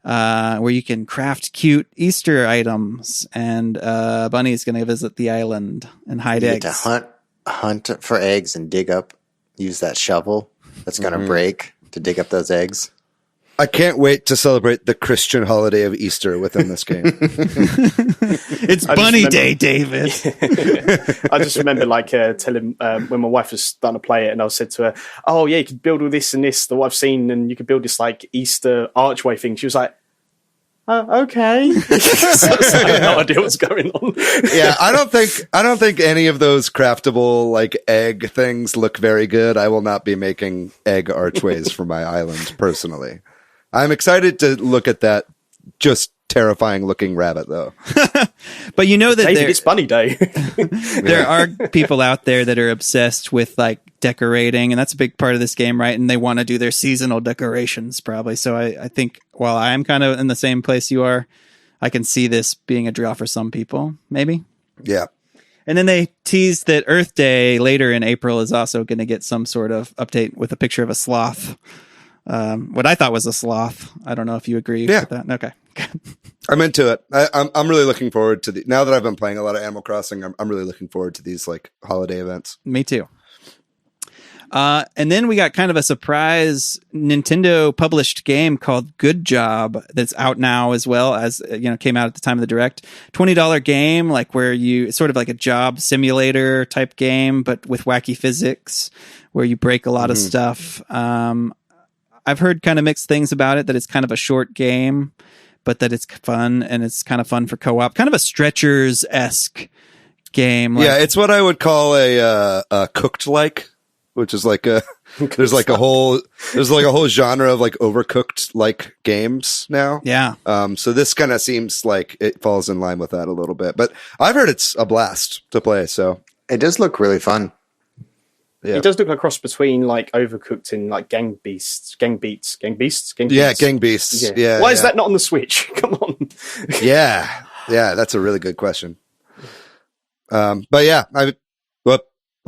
where you can craft cute Easter items. And Bunny's going to visit the island and hide eggs. You get to hunt for eggs and use that shovel that's going to break to dig up those eggs. I can't wait to celebrate the Christian holiday of Easter within this game. It's Bunny Day, David. I just remember telling when my wife was starting to play it, and I said to her, "Oh yeah, you could build all this and this that I've seen, and you could build this like Easter archway thing." She was like, "Okay." So I had no idea what's going on. Yeah, I don't think any of those craftable like egg things look very good. I will not be making egg archways for my island personally. I'm excited to look at that just terrifying looking rabbit, though. But you know that David, it's bunny day. there are people out there that are obsessed with like decorating, and that's a big part of this game, right? And they want to do their seasonal decorations probably. So I think while I'm kind of in the same place you are, I can see this being a draw for some people, maybe. Yeah. And then they teased that Earth Day later in April is also going to get some sort of update with a picture of a sloth. What I thought was a sloth. I don't know if you agree with that. Okay. I'm into it. I'm really looking forward to now that I've been playing a lot of Animal Crossing. I'm really looking forward to these like holiday events. Me too. And then we got kind of a surprise Nintendo published game called Good Job that's out now as well, as came out at the time of the Direct. $20 game, like where it's sort of like a job simulator type game, but with wacky physics where you break a lot of stuff. I've heard kind of mixed things about it, that it's kind of a short game, but that it's fun, and it's kind of fun for co-op, kind of a Stretchers-esque game. Yeah, it's what I would call a cooked like, which is like there's like a whole genre of like overcooked like games now. Yeah. So this kind of seems like it falls in line with that a little bit, but I've heard it's a blast to play. So it does look really fun. Yeah. It does look like a cross between like Overcooked and like Gang Beasts. Yeah, Gang Beasts. Yeah. Why is that not on the Switch? Come on. Yeah, that's a really good question. But yeah,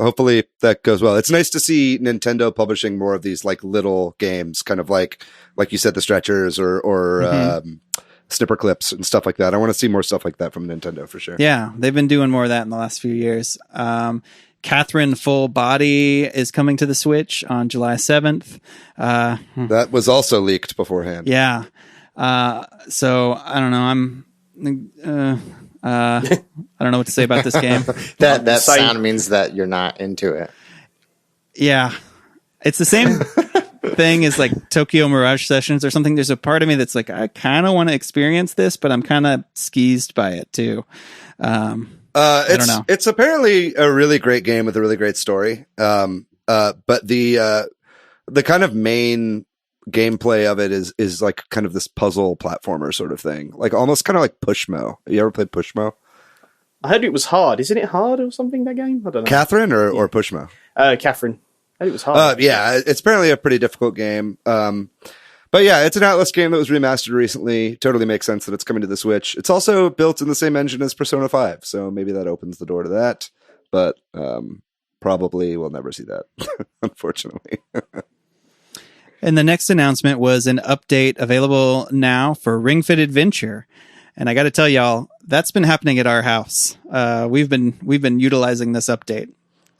hopefully that goes well. It's nice to see Nintendo publishing more of these like little games, kind of like you said, the Stretchers or snipper clips and stuff like that. I want to see more stuff like that from Nintendo for sure. Yeah, they've been doing more of that in the last few years. Catherine Full Body is coming to the Switch on July 7th. That was also leaked beforehand. Yeah. So I don't know. I don't know what to say about this game. That sound means that you're not into it. Yeah. It's the same thing as like Tokyo Mirage Sessions or something. There's a part of me that's like, I kind of want to experience this, but I'm kind of skeezed by it too. I don't know. It's apparently a really great game with a really great story. But the kind of main gameplay of it is like kind of this puzzle platformer sort of thing, like almost kind of like Pushmo. You ever played Pushmo? I heard it was hard. Isn't it hard or something, that game? I don't know. Catherine or Pushmo? Catherine. I think it was hard. Yeah, it's apparently a pretty difficult game. But yeah, it's an Atlas game that was remastered recently. Totally makes sense that it's coming to the Switch. It's also built in the same engine as Persona 5, so maybe that opens the door to that. But probably we'll never see that, unfortunately. And the next announcement was an update available now for Ring Fit Adventure. And I got to tell y'all, that's been happening at our house. We've been utilizing this update.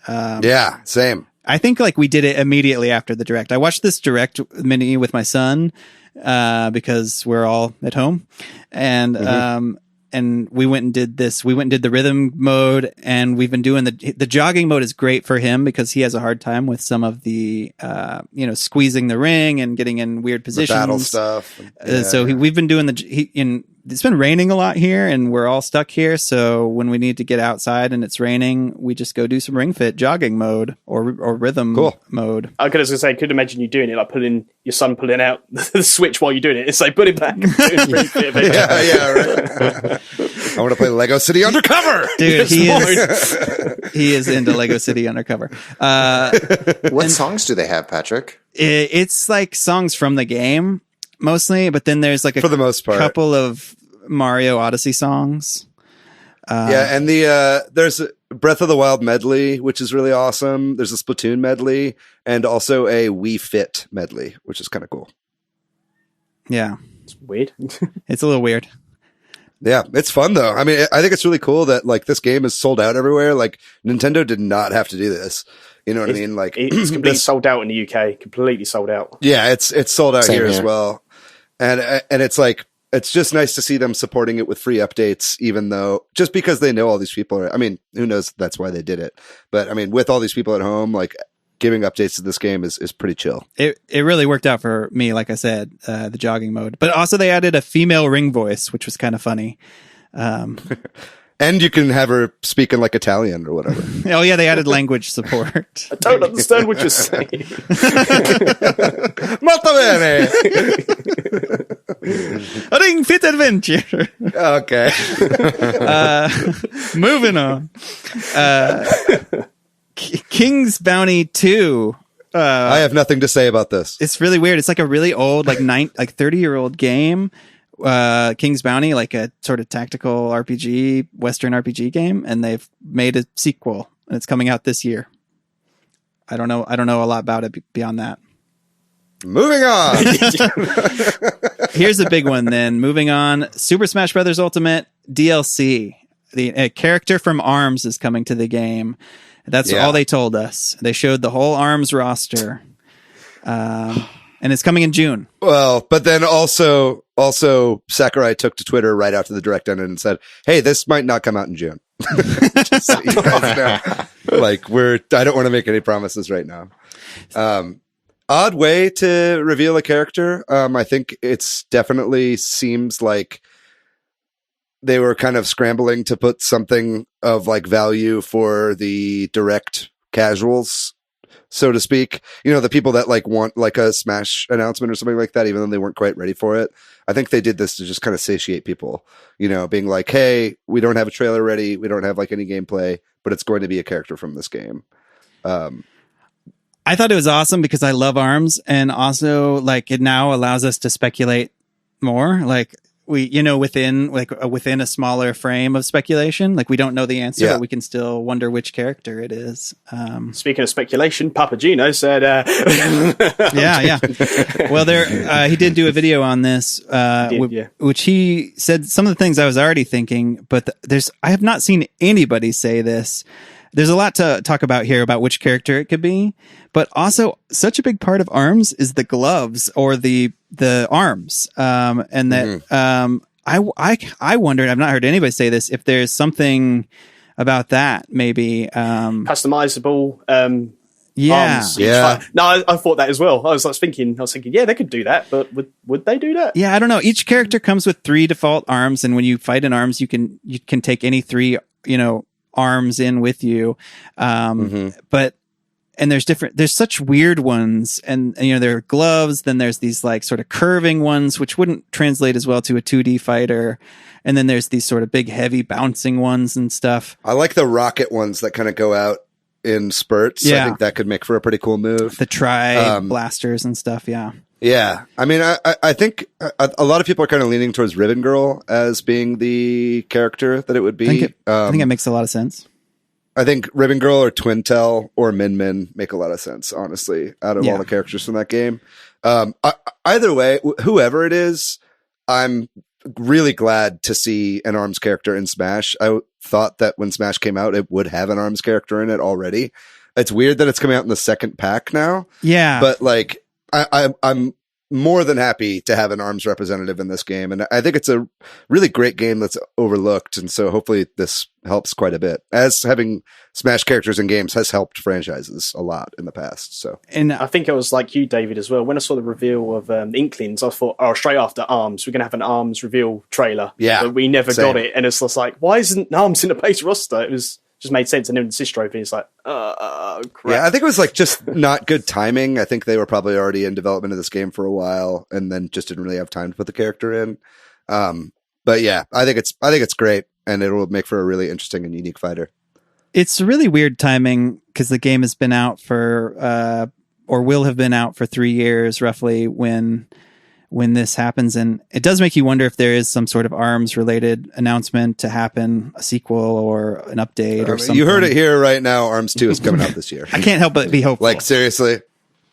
Yeah, same. I think like we did it immediately after the Direct. I watched this Direct mini with my son because we're all at home, and we went and did this. We went and did the rhythm mode, and we've been doing the jogging mode is great for him because he has a hard time with some of the squeezing the ring and getting in weird positions, the battle stuff. We've been doing it's been raining a lot here and we're all stuck here. So when we need to get outside and it's raining, we just go do some Ring Fit jogging mode or rhythm mode. I could imagine you doing it, like your son pulling out the Switch while you're doing it. It's like, put it back. Yeah, right. I want to play Lego City Undercover. Dude, he is into Lego City Undercover. What songs do they have, Patrick? It's like songs from the game mostly, but then there's like for the most part, couple of Mario Odyssey songs. And there's a Breath of the Wild medley, which is really awesome. There's a Splatoon medley and also a Wii Fit medley, which is kind of cool. Yeah. It's weird. It's a little weird. Yeah, it's fun though. I mean, I think it's really cool that like this game is sold out everywhere. Like Nintendo did not have to do this. You know what I mean? Like it's completely sold out in the UK. Completely sold out. Yeah, it's sold out here as well. And it's like, it's just nice to see them supporting it with free updates, even though just because they know all these people are, I mean, who knows? That's why they did it. But I mean, with all these people at home, like giving updates to this game is pretty chill. It really worked out for me. Like I said, the jogging mode, but also they added a female ring voice, which was kind of funny. And you can have her speaking like Italian or whatever. Oh yeah, they added language support. I don't understand what you're saying. Molto bene. Ring Fit Adventure. Okay. Moving on. King's Bounty 2. I have nothing to say about this. It's really weird. It's like a really old, like 30-year-old game. King's Bounty, like a sort of tactical RPG, Western RPG game, and they've made a sequel, and it's coming out this year. I don't know a lot about it beyond that. Moving on. Here's a big one then. Moving on. Super Smash Bros. Ultimate DLC. A character from ARMS is coming to the game. That's all they told us. They showed the whole ARMS roster. And it's coming in June. Well, but then also Sakurai took to Twitter right after the direct ended and said, "Hey, this might not come out in June." Just so you guys know. Like I don't want to make any promises right now. Odd way to reveal a character. I think it's definitely seems like they were kind of scrambling to put something of like value for the direct casuals, so to speak. You know, the people that like want like a Smash announcement or something like that, even though they weren't quite ready for it. I think they did this to just kind of satiate people, you know, being like, hey, we don't have a trailer ready. We don't have like any gameplay, but it's going to be a character from this game. I thought it was awesome because I love ARMS, and also like it now allows us to speculate more. Like we, you know, within a smaller frame of speculation, like we don't know the answer, but we can still wonder which character it is. Speaking of speculation, Papagino said, yeah. Well, he did do a video on this, which he said some of the things I was already thinking, but I have not seen anybody say this. There's a lot to talk about here about which character it could be, but also such a big part of ARMS is the gloves or the arms. And that, I wondered, I've not heard anybody say this, if there's something about that, maybe, customizable, arms. Yeah. No, I thought that as well. I was thinking, yeah, they could do that, but would they do that? Yeah, I don't know. Each character comes with 3 default arms, and when you fight in ARMS, you can take any 3, arms in with you. But there's such weird ones, and there are gloves, then there's these like sort of curving ones which wouldn't translate as well to a 2D fighter, and then there's these sort of big heavy bouncing ones and stuff. I like the rocket ones that kind of go out in spurts. I think that could make for a pretty cool move. The tri blasters and stuff. Yeah. I mean, I think a lot of people are kind of leaning towards Ribbon Girl as being the character that it would be. I think it makes a lot of sense. I think Ribbon Girl or Twintel or Min Min make a lot of sense, honestly, out of all the characters from that game. Either way, whoever it is, I'm really glad to see an ARMS character in Smash. I thought that when Smash came out, it would have an ARMS character in it already. It's weird that it's coming out in the second pack now. Yeah. But like, I'm more than happy to have an ARMS representative in this game. And I think it's a really great game that's overlooked. And so hopefully this helps quite a bit, as having Smash characters in games has helped franchises a lot in the past. So, and I think it was like you, David, as well. When I saw the reveal of Inklings, I thought, straight after ARMS, we're going to have an ARMS reveal trailer. Yeah. But we never got it. And it's just like, why isn't ARMS in the base roster? It was just made sense. And then the Sys Trophy, it's like, crap. Yeah, I think it was like just not good timing. I think they were probably already in development of this game for a while and then just didn't really have time to put the character in. But yeah, I think it's great, and it will make for a really interesting and unique fighter. It's really weird timing because the game has been out for or will have been out for 3 years roughly when this happens, and it does make you wonder if there is some sort of ARMS related announcement to happen, a sequel or an update or something. You heard it here right now. ARMS 2 is coming out this year. I can't help but be hopeful. Like, seriously,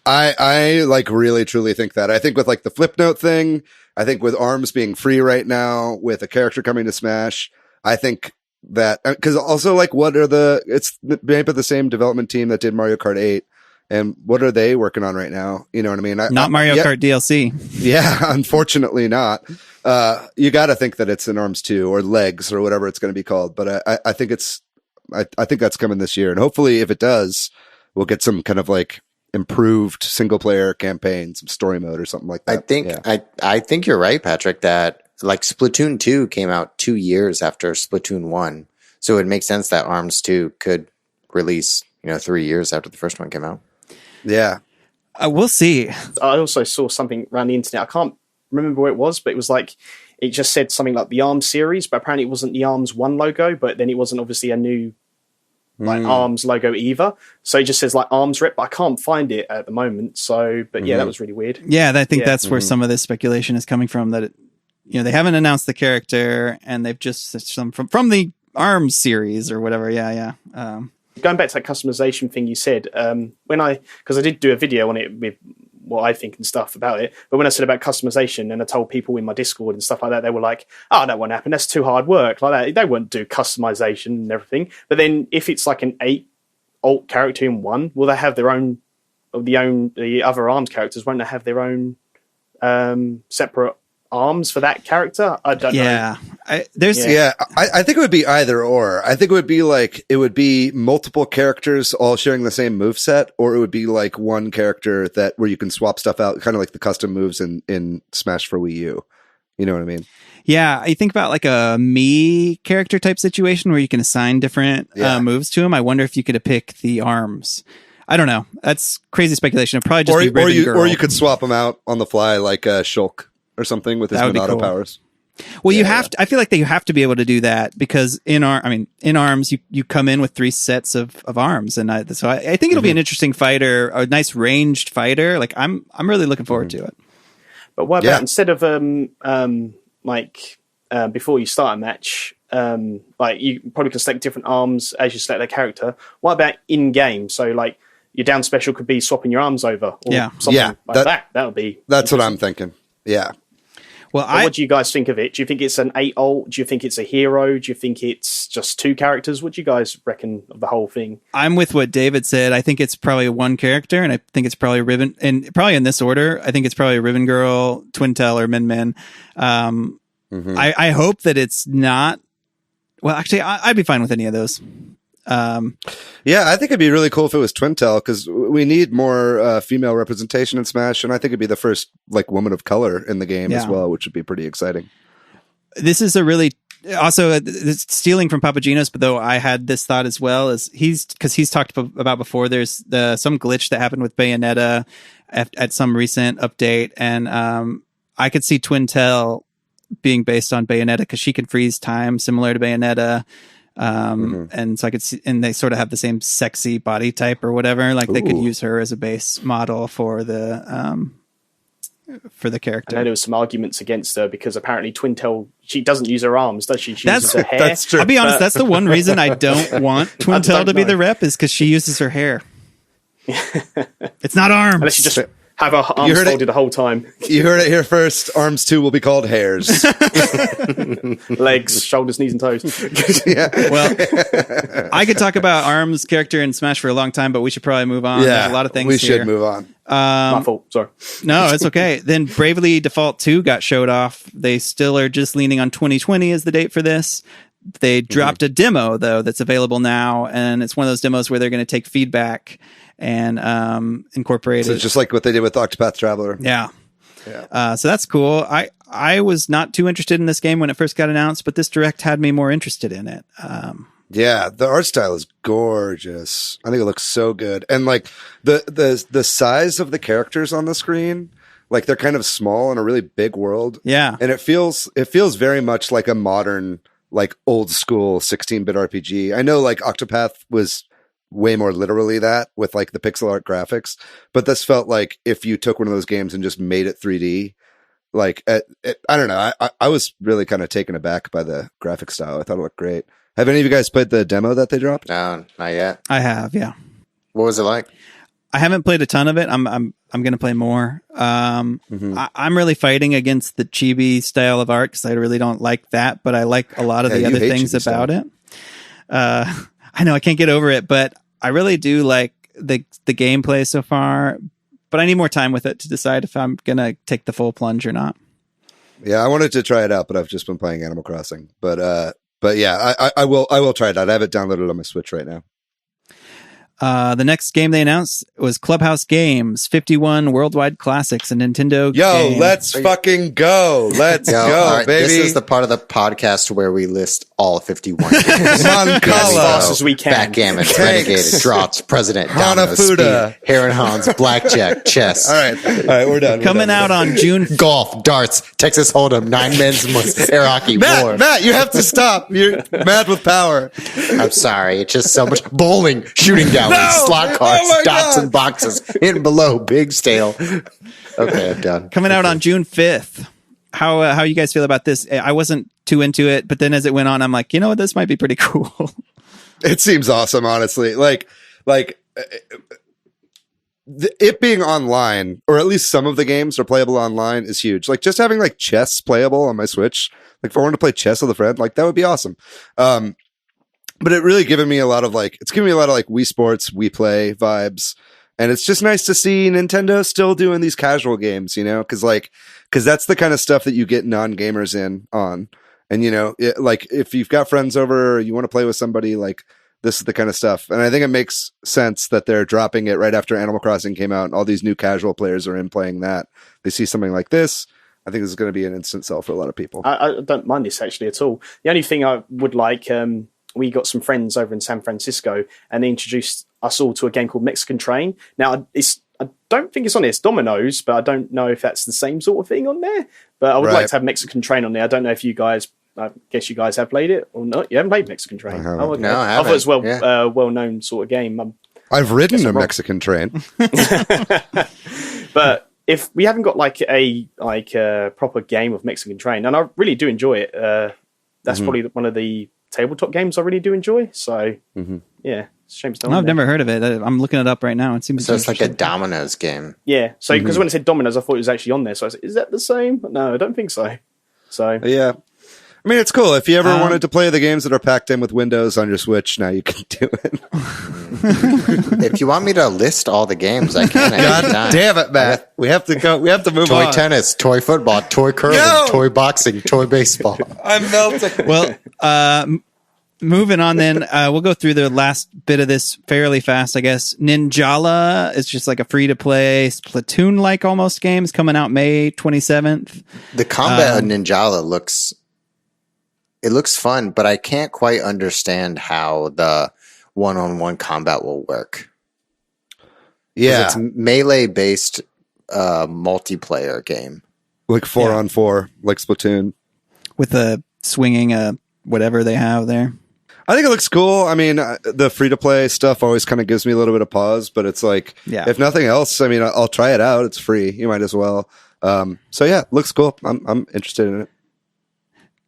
I like really truly think that. I think with like the Flipnote thing, I think with ARMS being free right now, with a character coming to Smash, I think that, because also like it's made by the same development team that did Mario Kart 8. And what are they working on right now? You know what I mean? Not Mario Kart DLC. Yeah, unfortunately not. You got to think that it's an ARMS 2 or Legs or whatever it's going to be called. But I think I think that's coming this year. And hopefully if it does, we'll get some kind of like improved single player campaign, some story mode or something like that. I think you're right, Patrick, that like Splatoon 2 came out 2 years after Splatoon 1. So it makes sense that ARMS 2 could release, 3 years after the first one came out. Yeah. We'll see. I also saw something around the internet. I can't remember where it was, but it was like, it just said something like the ARMS series, but apparently it wasn't the ARMS 1 logo, but then it wasn't obviously a new ARMS logo either. So it just says like ARMS rep, but I can't find it at the moment. So, but yeah, that was really weird. Yeah, I think that's where some of this speculation is coming from, that it, they haven't announced the character and they've just some from the ARMS series or whatever. Yeah. Going back to that customization thing you said, because I did do a video on it with what I think and stuff about it, but when I said about customization and I told people in my Discord and stuff like that, they were like, oh, that won't happen, that's too hard work, like that, they won't do customization and everything. But then if it's like an 8 alt character in one, will they have their own, the other ARMS characters, won't they have their own separate arms for that character? I don't know. I think it would be either or. I think it would be multiple characters all sharing the same moveset, or it would be like one character where you can swap stuff out, kind of like the custom moves in Smash for Wii U. You know what I mean? Yeah, I think about like a Mii character type situation where you can assign different moves to him. I wonder if you could pick the arms. I don't know. That's crazy speculation. It'd probably just be Ribbon Girl. Or you could swap them out on the fly like Shulk or something with his Monado powers. Well, you have to. I feel like that you have to be able to do that because in ARMS, you come in with 3 sets of arms, and I think it'll be an interesting fighter, a nice ranged fighter. Like I'm really looking forward to it. But what about instead of before you start a match, like you probably can select different arms as you select their character. What about in game? So like your down special could be swapping your arms over, or something like that. That would be. That's what I'm thinking. Yeah. Well, what do you guys think of it? Do you think it's an 8 alt? Do you think it's a hero? Do you think it's just 2 characters? What do you guys reckon of the whole thing? I'm with what David said. I think it's probably one character, and I think it's probably Ribbon, and probably in this order. I think it's probably Ribbon Girl, Twintel, or Min Min. I hope that it's not. Well, actually, I'd be fine with any of those. I think it'd be really cool if it was Twintel, because we need more female representation in Smash, and I think it'd be the first like woman of color in the game as well, which would be pretty exciting. This is a really also stealing from Papagenos, but though I had this thought as well, is he's talked about before. There's some glitch that happened with Bayonetta at some recent update, and I could see Twintel being based on Bayonetta because she can freeze time similar to Bayonetta. And so I could see, and they sort of have the same sexy body type or whatever. Like they could use her as a base model for the character. I know there was some arguments against her because apparently Twintel, she doesn't use her arms, does she? She uses her hair. That's true. I'll be honest, that's the one reason I don't want Twintel to be the rep, is because she uses her hair. It's not arms. Unless you just have her arms folded the whole time. You heard it here first. ARMS 2 will be called hairs. Legs, shoulders, knees, and toes. Well, I could talk about ARMS character in Smash for a long time, but we should probably move on. There's a lot of things we here. should move on. My fault. Sorry. No, it's okay. Then Bravely Default 2 got showed off. They still are just leaning on 2020 as the date for this. They dropped a demo, though, that's available now, and it's one of those demos where they're going to take feedback and incorporate it. Just like what they did with Octopath Traveler. Yeah. So that's cool. I was not too interested in this game when it first got announced, but this direct had me more interested in it. The art style is gorgeous. I think it looks so good. And like the size of the characters on the screen, like they're kind of small in a really big world. Yeah. And it feels very much like a modern, like old school 16-bit RPG. I know like Octopath was way more literally that with like the pixel art graphics, but this felt like if you took one of those games and just made it 3D, like I don't know. I was really kind of taken aback by the graphic style. I thought it looked great. Have any of you guys played the demo that they dropped? No, not yet. I have, yeah. What was it like? I haven't played a ton of it. I'm going to play more. I'm really fighting against the chibi style of art because I really don't like that, but I like a lot of the other things about it. I know I can't get over it, but I really do like the gameplay so far. But I need more time with it to decide if I'm going to take the full plunge or not. Yeah, I wanted to try it out, but I've just been playing Animal Crossing. But yeah, I will try it out. I have it downloaded on my Switch right now. The next game they announced It was Clubhouse Games, 51 worldwide classics, and Nintendo. Yo, games. let's fucking go. Let's go, all right, baby. This is the part of the podcast where we list all 51 games. Mancala. As fast as we can. Backgammon, Renegade, Draughts, President, Dominoes, Hanafuda. Speed, Hare and Hans, Blackjack, Chess. All right, we're done. Coming out on June. Golf, darts, Texas Hold'em, 9 men's, air hockey, war. Matt, you have to stop. You're mad with power. I'm sorry. It's just so much bowling, shooting galleries, slot cards, Oh my dots God. and boxes, in below, big stale. Okay, I'm done. Coming out on June 5th. How you guys feel about this? I wasn't too into it, but then as it went on, I'm like, you know what? This might be pretty cool. It seems awesome, honestly. Like it being online, or at least some of the games are playable online, is huge. Like just having like chess playable on my Switch. Like if I wanted to play chess with a friend, like that would be awesome. But it really given me a lot of like, it's giving me a lot of like Wii Sports, Wii Play vibes. And it's just nice to see Nintendo still doing these casual games, you know, cause that's the kind of stuff that you get non-gamers in on. And, you know, like if you've got friends over, or you want to play with somebody, like this is the kind of stuff. And I think it makes sense that they're dropping it right after Animal Crossing came out and all these new casual players are in playing that. They see something like this. I think this is going to be an instant sell for a lot of people. I don't mind this actually at all. The only thing I would like, we got some friends over in San Francisco and they introduced us all to a game called Mexican Train. Now, I don't think it's on there. It's Dominoes, but I don't know if that's the same sort of thing on there. But I would like to have Mexican Train on there. I don't know if you guys, I guess you guys have played it or not. You haven't played Mexican Train? No, I I thought haven't. it was well-known sort of game. I've ridden a Mexican train. But if we haven't got like a proper game of Mexican Train, and I really do enjoy it, that's probably one of the tabletop games I really do enjoy. So yeah, it's a shame it's not. I've never heard of it. I'm looking it up right now. It seems So it's like a Dominoes game. Yeah. So because when it said Dominoes, I thought it was actually on there. So I said, is that the same? No, I don't think so. So Yeah. I mean, it's cool. If you ever wanted to play the games that are packed in with Windows on your Switch, now you can do it. If you want me to list all the games, I can. God damn it, Matt. We have to go. We have to move Toy on. tennis, toy football, toy curling, No! toy boxing, toy baseball. I'm melting. Well, moving on then, we'll go through the last bit of this fairly fast, I guess. Ninjala is just like a free-to-play Splatoon-like almost games coming out May 27th. The combat of Ninjala looks fun, but I can't quite understand how the one-on-one combat will work. Yeah. It's melee-based multiplayer game. Like 4-on-4, like Splatoon. With the swinging whatever they have there. I think it looks cool. I mean, the free-to-play stuff always kind of gives me a little bit of pause, but it's like, if nothing else, I mean, I'll try it out. It's free. You might as well. So yeah, looks cool. I'm interested in it.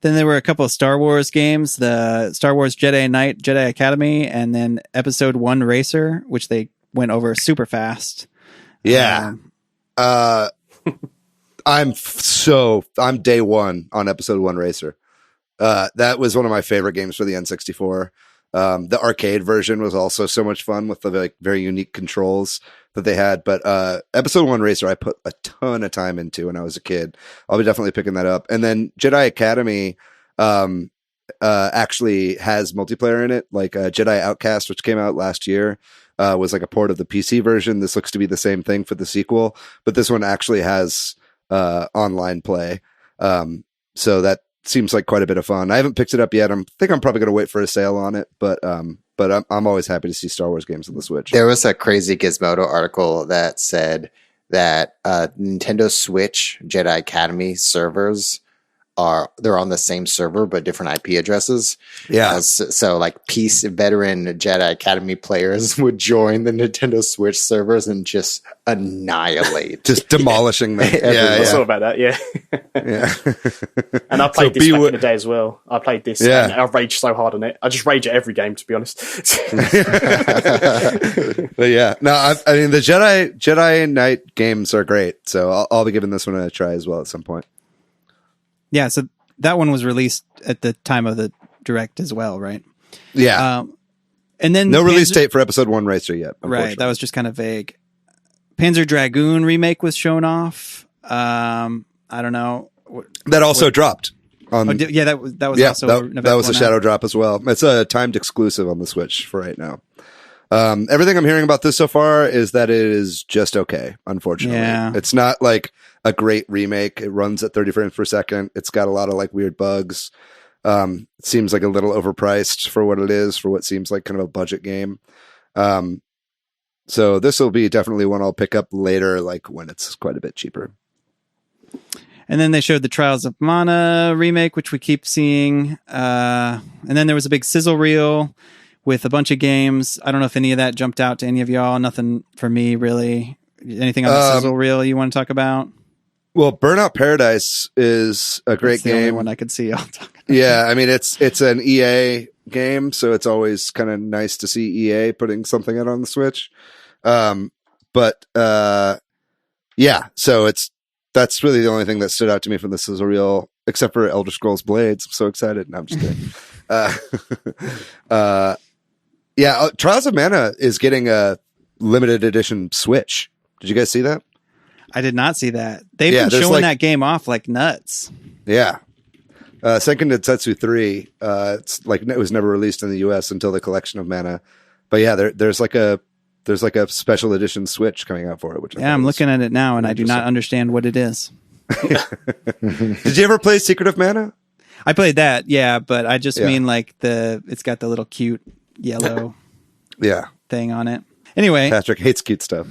Then there were a couple of Star Wars games, the Star Wars Jedi Knight, Jedi Academy, and then Episode 1 Racer, which they went over super fast. Yeah. I'm day one on Episode 1 Racer. That was one of my favorite games for the N64. The arcade version was also so much fun with the like very unique controls that they had. But Episode 1 Racer, I put a ton of time into when I was a kid. I'll be definitely picking that up. And then Jedi Academy actually has multiplayer in it, like Jedi Outcast, which came out last year. Was like a port of the PC version. This looks to be the same thing for the sequel, but this one actually has online play. So that seems like quite a bit of fun. I haven't picked it up yet. I'm probably going to wait for a sale on it, but I'm always happy to see Star Wars games on the Switch. There was a crazy Gizmodo article that said that Nintendo Switch Jedi Academy servers they're on the same server but different IP addresses. Yeah. So like Peace veteran Jedi Academy players would join the Nintendo Switch servers and just annihilate, just demolishing them. I saw about that. Yeah. And I played this back in the day as well. I played this. And I raged so hard on it. I just rage at every game, to be honest. But yeah, no, I mean the Jedi Knight games are great. So I'll be giving this one a try as well at some point. Yeah, so that one was released at the time of the Direct as well, right? Yeah. And then no release date for Episode 1 Racer yet. Right, that was just kind of vague. Panzer Dragoon remake was shown off. I don't know. That also dropped. That was also that was a shadow drop as well. It's a timed exclusive on the Switch for right now. Everything I'm hearing about this so far is that it is just okay. Unfortunately, it's not like a great remake. It runs at 30 frames per second. It's got a lot of like weird bugs. It seems like a little overpriced for what it is, for what seems like kind of a budget game. So this will be definitely one I'll pick up later, like when it's quite a bit cheaper. And then they showed the Trials of Mana remake, which we keep seeing. And then there was a big sizzle reel with a bunch of games. I don't know if any of that jumped out to any of y'all. Nothing for me, really. Anything on the sizzle reel you want to talk about? Well, Burnout Paradise is a great game. The only one I could see y'all talking about. Yeah, I mean, it's an EA game, so it's always kind of nice to see EA putting something out on the Switch. So that's really the only thing that stood out to me from the sizzle reel, except for Elder Scrolls Blades. I'm so excited. No, I'm just kidding. Trials of Mana is getting a limited edition Switch. Did you guys see that? I did not see that. They've been showing that game off like nuts. Yeah. Second Tetsu 3, it's like it was never released in the US until the Collection of Mana. But yeah, there's like a special edition Switch coming out for it. Which I'm looking at it now, and I do not understand what it is. Did you ever play Secret of Mana? I played that, yeah, but I just mean like it's got the little cute yellow thing on it. Anyway, Patrick hates cute stuff.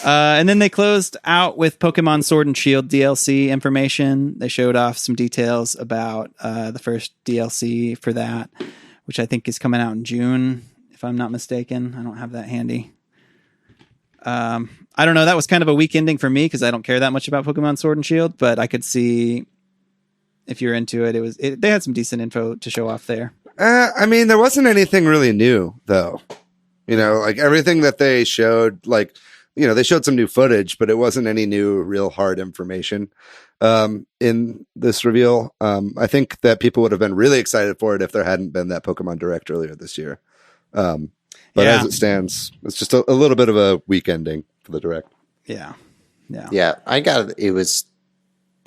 And then they closed out with Pokemon Sword and Shield DLC information. They showed off some details about the first DLC for that, which I think is coming out in June, if I'm not mistaken. I don't have that handy. I don't know. That was kind of a weak ending for me because I don't care that much about Pokemon Sword and Shield, but I could see if you're into it. They had some decent info to show off there. I mean, there wasn't anything really new, though. You know, like everything that they showed, like, you know, they showed some new footage, but it wasn't any new, real hard information in this reveal. I think that people would have been really excited for it if there hadn't been that Pokemon Direct earlier this year. But as it stands, it's just a little bit of a weak ending for the Direct. Yeah. I got it.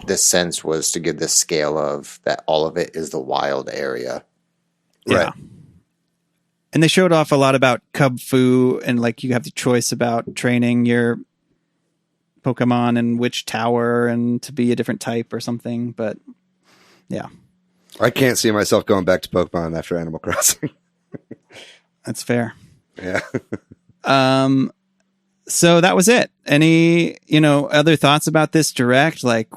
The sense was to give the scale of that all of it is the wild area. Yeah. Right. And they showed off a lot about Cub Fu, and like you have the choice about training your Pokemon and which tower and to be a different type or something. But yeah, I can't see myself going back to Pokemon after Animal Crossing. That's fair. Yeah. So that was it. Any, other thoughts about this Direct? Like,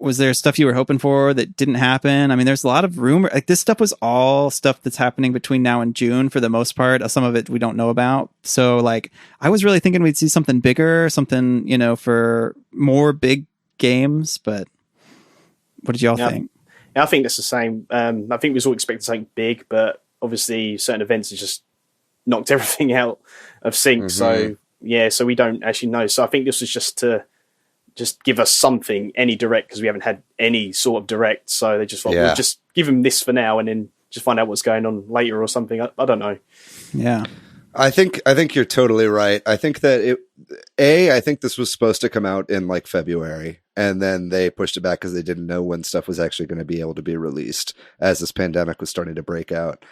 was there stuff you were hoping for that didn't happen? I mean, there's a lot of rumor. Like, this stuff was all stuff that's happening between now and June for the most part. Some of it we don't know about. So, like, I was really thinking we'd see something bigger, something, for more big games. But what did y'all think? I think that's the same. I think we was all expecting something big, but obviously certain events have just knocked everything out of sync. Mm-hmm. So we don't actually know. So I think this was just to give us something, any Direct, because we haven't had any sort of Direct. So they just thought, we'll just give them this for now and then just find out what's going on later or something. I don't know. Yeah. I think you're totally right. I think that I think this was supposed to come out in like February, and then they pushed it back because they didn't know when stuff was actually going to be able to be released as this pandemic was starting to break out.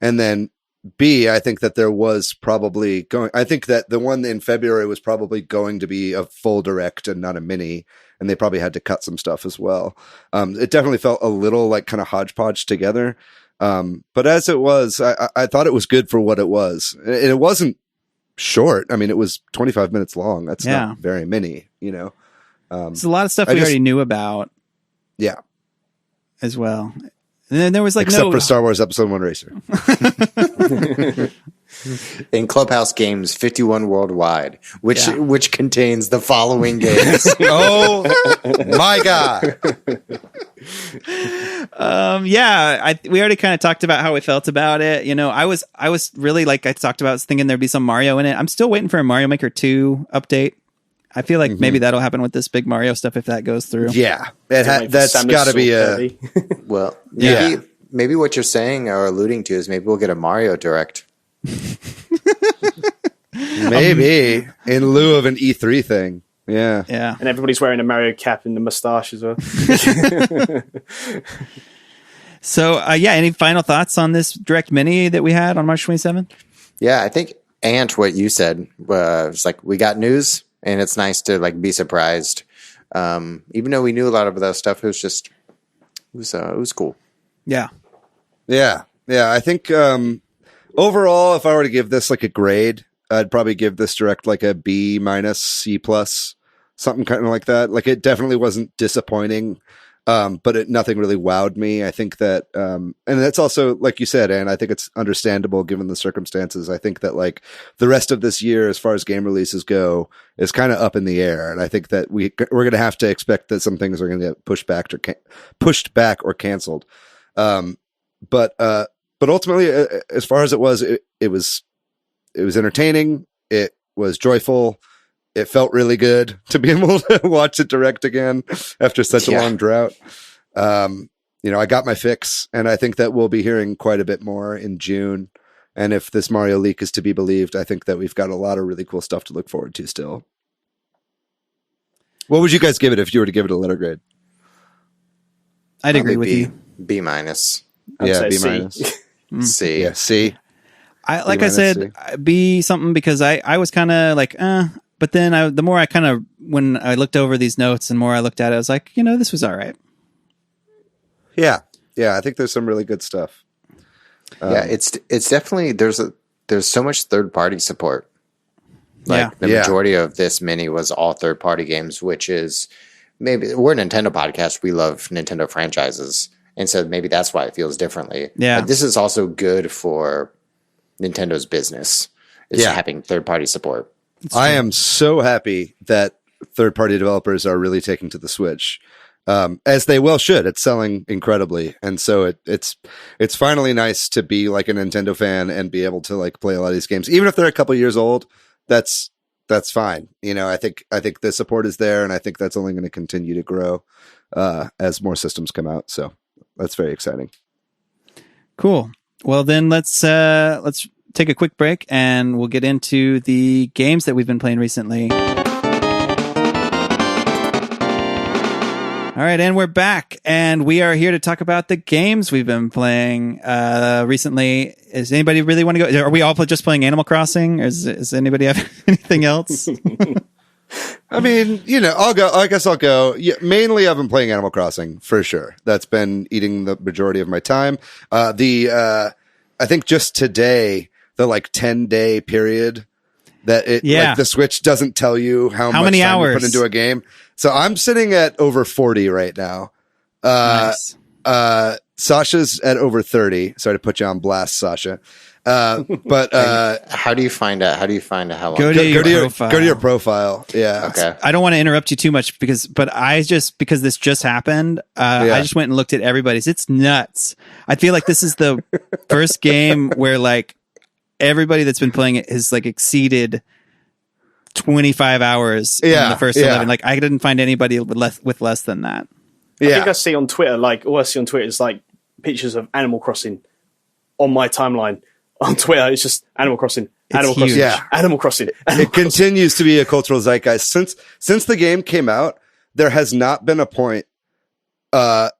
And then B, I think that there was probably I think that the one in February was probably going to be a full Direct and not a mini, and they probably had to cut some stuff as well. It definitely felt a little like kind of hodgepodge together. But as it was, I thought it was good for what it was. It wasn't short. I mean, it was 25 minutes long. That's not very many, It's a lot of stuff we already knew about. Yeah. As well. And then there was like except for Star Wars Episode 1 Racer. In Clubhouse Games 51 Worldwide, which contains the following games. Oh my God. We already kind of talked about how we felt about it. I was really like I talked about, I was thinking there'd be some Mario in it. I'm still waiting for a Mario Maker 2 update. I feel like maybe that'll happen with this big Mario stuff if that goes through. Yeah, that's got to be a. Well, maybe what you're saying or alluding to is maybe we'll get a Mario Direct. Maybe in lieu of an E3 thing. Yeah. And everybody's wearing a Mario cap and the mustache as well. So, any final thoughts on this Direct Mini that we had on March 27th? Yeah, I think what you said was like, we got news, and it's nice to like be surprised. Even though we knew a lot of that stuff, it was cool. Yeah. Yeah. I think overall, if I were to give this like a grade, I'd probably give this Direct like a B minus, C plus, something kind of like that. Like, it definitely wasn't disappointing. But nothing really wowed me. I think that, and that's also, like you said, and I think it's understandable given the circumstances. I think that like the rest of this year, as far as game releases go, is kind of up in the air. And I think that we're going to have to expect that some things are going to get pushed back or canceled. But ultimately, as far as it was entertaining. It was joyful. It felt really good to be able to watch it Direct again after such a long drought. I got my fix, and I think that we'll be hearing quite a bit more in June. And if this Mario leak is to be believed, I think that we've got a lot of really cool stuff to look forward to still. What would you guys give it if you were to give it a letter grade? I'd agree with you. B minus. Yeah, B minus. C. Yeah, C. I said, B something, because I was kind of like, but then the more I kind of, when I looked over these notes and more I looked at it, I was like, this was all right. Yeah. I think there's some really good stuff. It's definitely, there's so much third party support. Like the majority of this mini was all third party games, which is maybe, we're a Nintendo podcast. We love Nintendo franchises. And so maybe that's why it feels differently. Yeah. But this is also good for Nintendo's business, is having third party support. I am so happy that third-party developers are really taking to the Switch, as they well should. It's selling incredibly, and so it's finally nice to be like a Nintendo fan and be able to like play a lot of these games, even if they're a couple years old. That's fine. I think the support is there, and I think that's only going to continue to grow as more systems come out. So that's very exciting. Cool. Well, then let's take a quick break and we'll get into the games that we've been playing recently. All right, and we're back, and we are here to talk about the games we've been playing recently. Does anybody really want to go? Are we all just playing Animal Crossing? Does anybody have anything else? I mean, I'll go. I guess I'll go. Yeah, mainly, I've been playing Animal Crossing for sure. That's been eating the majority of my time. I think just today, the like 10-day period that like the Switch doesn't tell you how much many time hours you put into a game. So I'm sitting at over 40 right now. Nice. Sasha's at over 30. Sorry to put you on blast, Sasha. But how do you find out? How do you find out how long? Go to your profile. Yeah. Okay. I don't want to interrupt you too much because this just happened. I just went and looked at everybody's. It's nuts. I feel like this is the first game where like everybody that's been playing it has like exceeded 25 hours in the first 11. Like, I didn't find anybody with less than that. I think I see on Twitter, all I see on Twitter is like pictures of Animal Crossing on my timeline. On Twitter, it's just Animal Crossing, Animal Crossing, Animal Crossing. It continues to be a cultural zeitgeist. Since the game came out, there has not been a point where,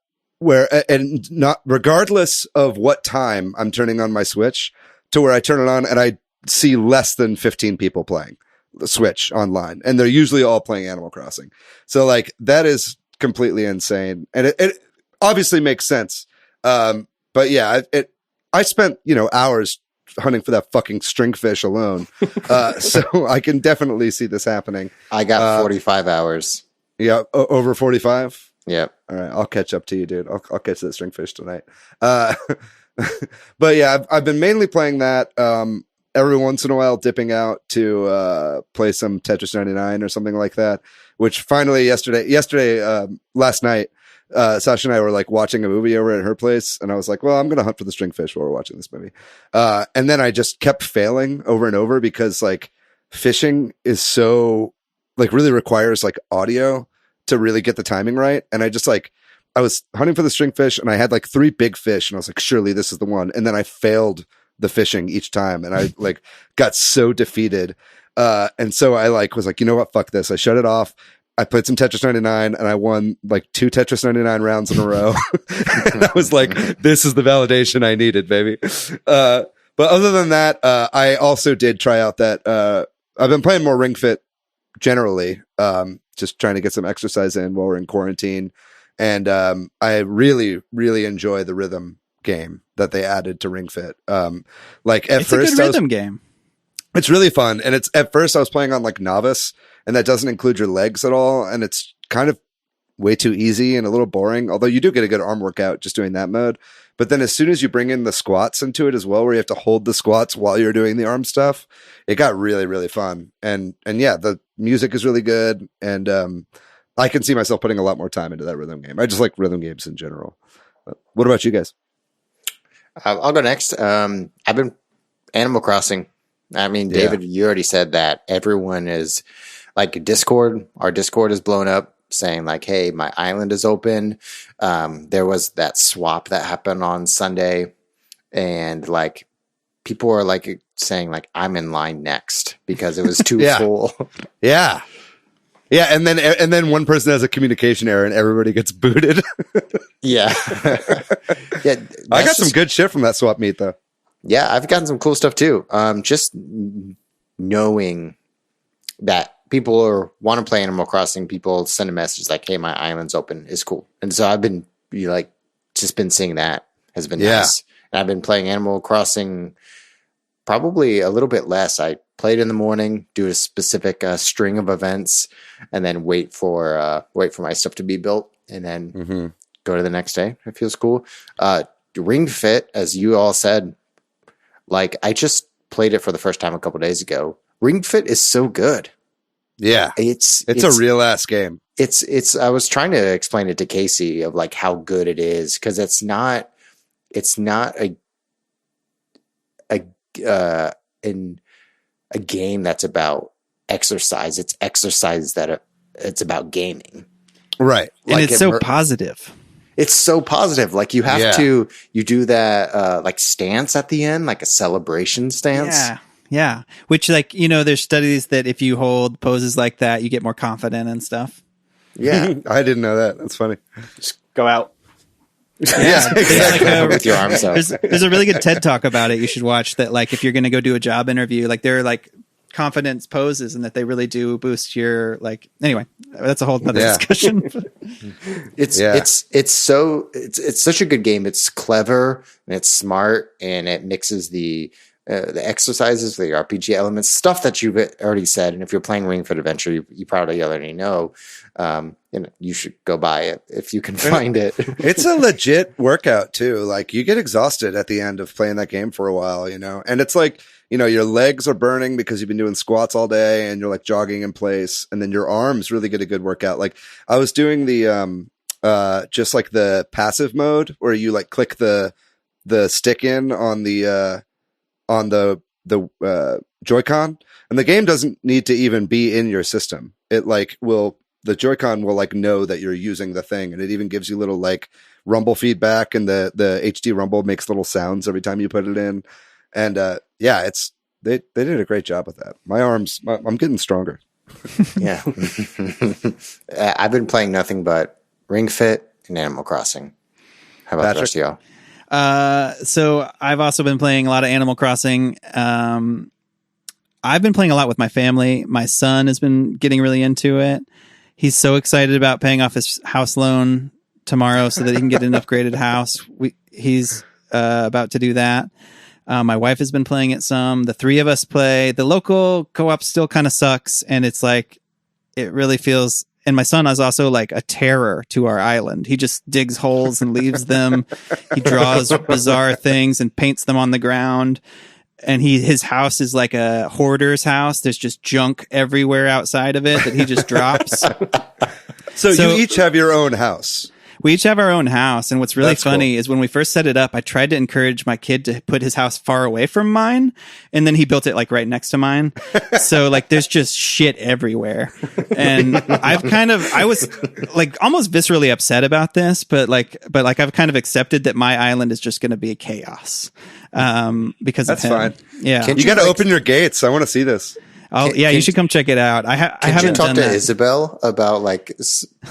and not regardless of what time I'm turning on my Switch, to where I turn it on and I see less than 15 people playing the Switch online, and they're usually all playing Animal Crossing. So like that is completely insane, and it obviously makes sense. But yeah, I spent hours hunting for that fucking stringfish alone, so I can definitely see this happening. I got 45 hours. Yeah, over 45. Yep. All right, I'll catch up to you, dude. I'll catch that stringfish tonight. But yeah, I've been mainly playing that. Every once in a while, dipping out to play some Tetris 99 or something like that. Which finally last night, Sasha and I were like watching a movie over at her place, and I was like, "Well, I'm gonna hunt for the stringfish while we're watching this movie." And then I just kept failing over and over because like fishing is so like really requires like audio to really get the timing right, and I was hunting for the stringfish, and I had like 3 big fish, and I was like, surely this is the one. And then I failed the fishing each time, and I like got so defeated. And so I like was like, you know what, fuck this. I shut it off. I played some Tetris 99 and I won like 2 Tetris 99 rounds in a row. And I was like, this is the validation I needed, baby. But other than that, I also did try out that, I've been playing more Ring Fit generally, just trying to get some exercise in while we're in quarantine. And, I really, really enjoy the rhythm game that they added to Ring Fit. Like at it's first, a good rhythm game. It's really fun. And it's at first I was playing on like novice, and that doesn't include your legs at all. And it's kind of way too easy and a little boring, although you do get a good arm workout just doing that mode. But then as soon as you bring in the squats into it as well, where you have to hold the squats while you're doing the arm stuff, it got really, really fun. And yeah, the music is really good. And, I can see myself putting a lot more time into that rhythm game. I just like rhythm games in general. What about you guys? I'll go next. I've been Animal Crossing. I mean, David, you already said that everyone is like Discord. Our Discord is blown up saying like, hey, my island is open. There was that swap that happened on Sunday, and like people are like saying like, I'm in line next because it was too full. Yeah. Yeah, and then one person has a communication error and everybody gets booted. Yeah. Yeah. I got some good shit from that swap meet though. Yeah, I've gotten some cool stuff too. Just knowing that people want to play Animal Crossing, people send a message like, "Hey, my island's open," is cool. And so I've been just been seeing that has been nice. And I've been playing Animal Crossing probably a little bit less. I played in the morning, do a specific string of events, and then wait for my stuff to be built, and then go to the next day. It feels cool. Ring Fit, as you all said. Like, I just played it for the first time a couple days ago. Ring Fit is so good. Yeah. It's a real ass game. I was trying to explain it to Casey of like how good it is, because it's not a game that's about exercise. It's exercise it's about gaming. Right. And it's so positive. It's so positive. Like you do that like stance at the end, like a celebration stance. Yeah. Which, like, there's studies that if you hold poses like that, you get more confident and stuff. Yeah. I didn't know that. That's funny. Just go out. Yeah, exactly. With your arms up. There's a really good TED talk about it. You should watch that. Like, if you're going to go do a job interview, like there are like confidence poses, and that they really do boost your like. Anyway, that's a whole other discussion. It's such a good game. It's clever and it's smart, and it mixes the exercises, the RPG elements, stuff that you've already said. And if you're playing Ring Fit Adventure, you probably already know. You should go buy it if you can find it. It's a legit workout too. Like, you get exhausted at the end of playing that game for a while, and it's like, your legs are burning because you've been doing squats all day and you're like jogging in place, and then your arms really get a good workout. Like, I was doing the, just like the passive mode where you like click the stick in on the Joy-Con, and the game doesn't need to even be in your system. It like the Joy-Con will like know that you're using the thing, and it even gives you little like rumble feedback, and the HD rumble makes little sounds every time you put it in. And they did a great job with that. My arms, I'm getting stronger. Yeah. I've been playing nothing but Ring Fit and Animal Crossing. How about the rest of y'all? So I've also been playing a lot of Animal Crossing. I've been playing a lot with my family. My son has been getting really into it. He's so excited about paying off his house loan tomorrow so that he can get an upgraded house. He's about to do that. My wife has been playing it some. The three of us play. The local co-op still kind of sucks, and it's like, it really feels... And my son is also like a terror to our island. He just digs holes and leaves them. He draws bizarre things and paints them on the ground. And his house is like a hoarder's house. There's just junk everywhere outside of it that he just drops. So you each have your own house. We each have our own house. And what's really funny is when we first set it up, I tried to encourage my kid to put his house far away from mine. And then he built it like right next to mine. So like there's just shit everywhere. And I was like almost viscerally upset about this, but I've kind of accepted that my island is just going to be a chaos. Because that's of him. fine. Yeah. You got to open your gates. I want to see this. You should come check it out. I haven't you talk done to that. Isabel about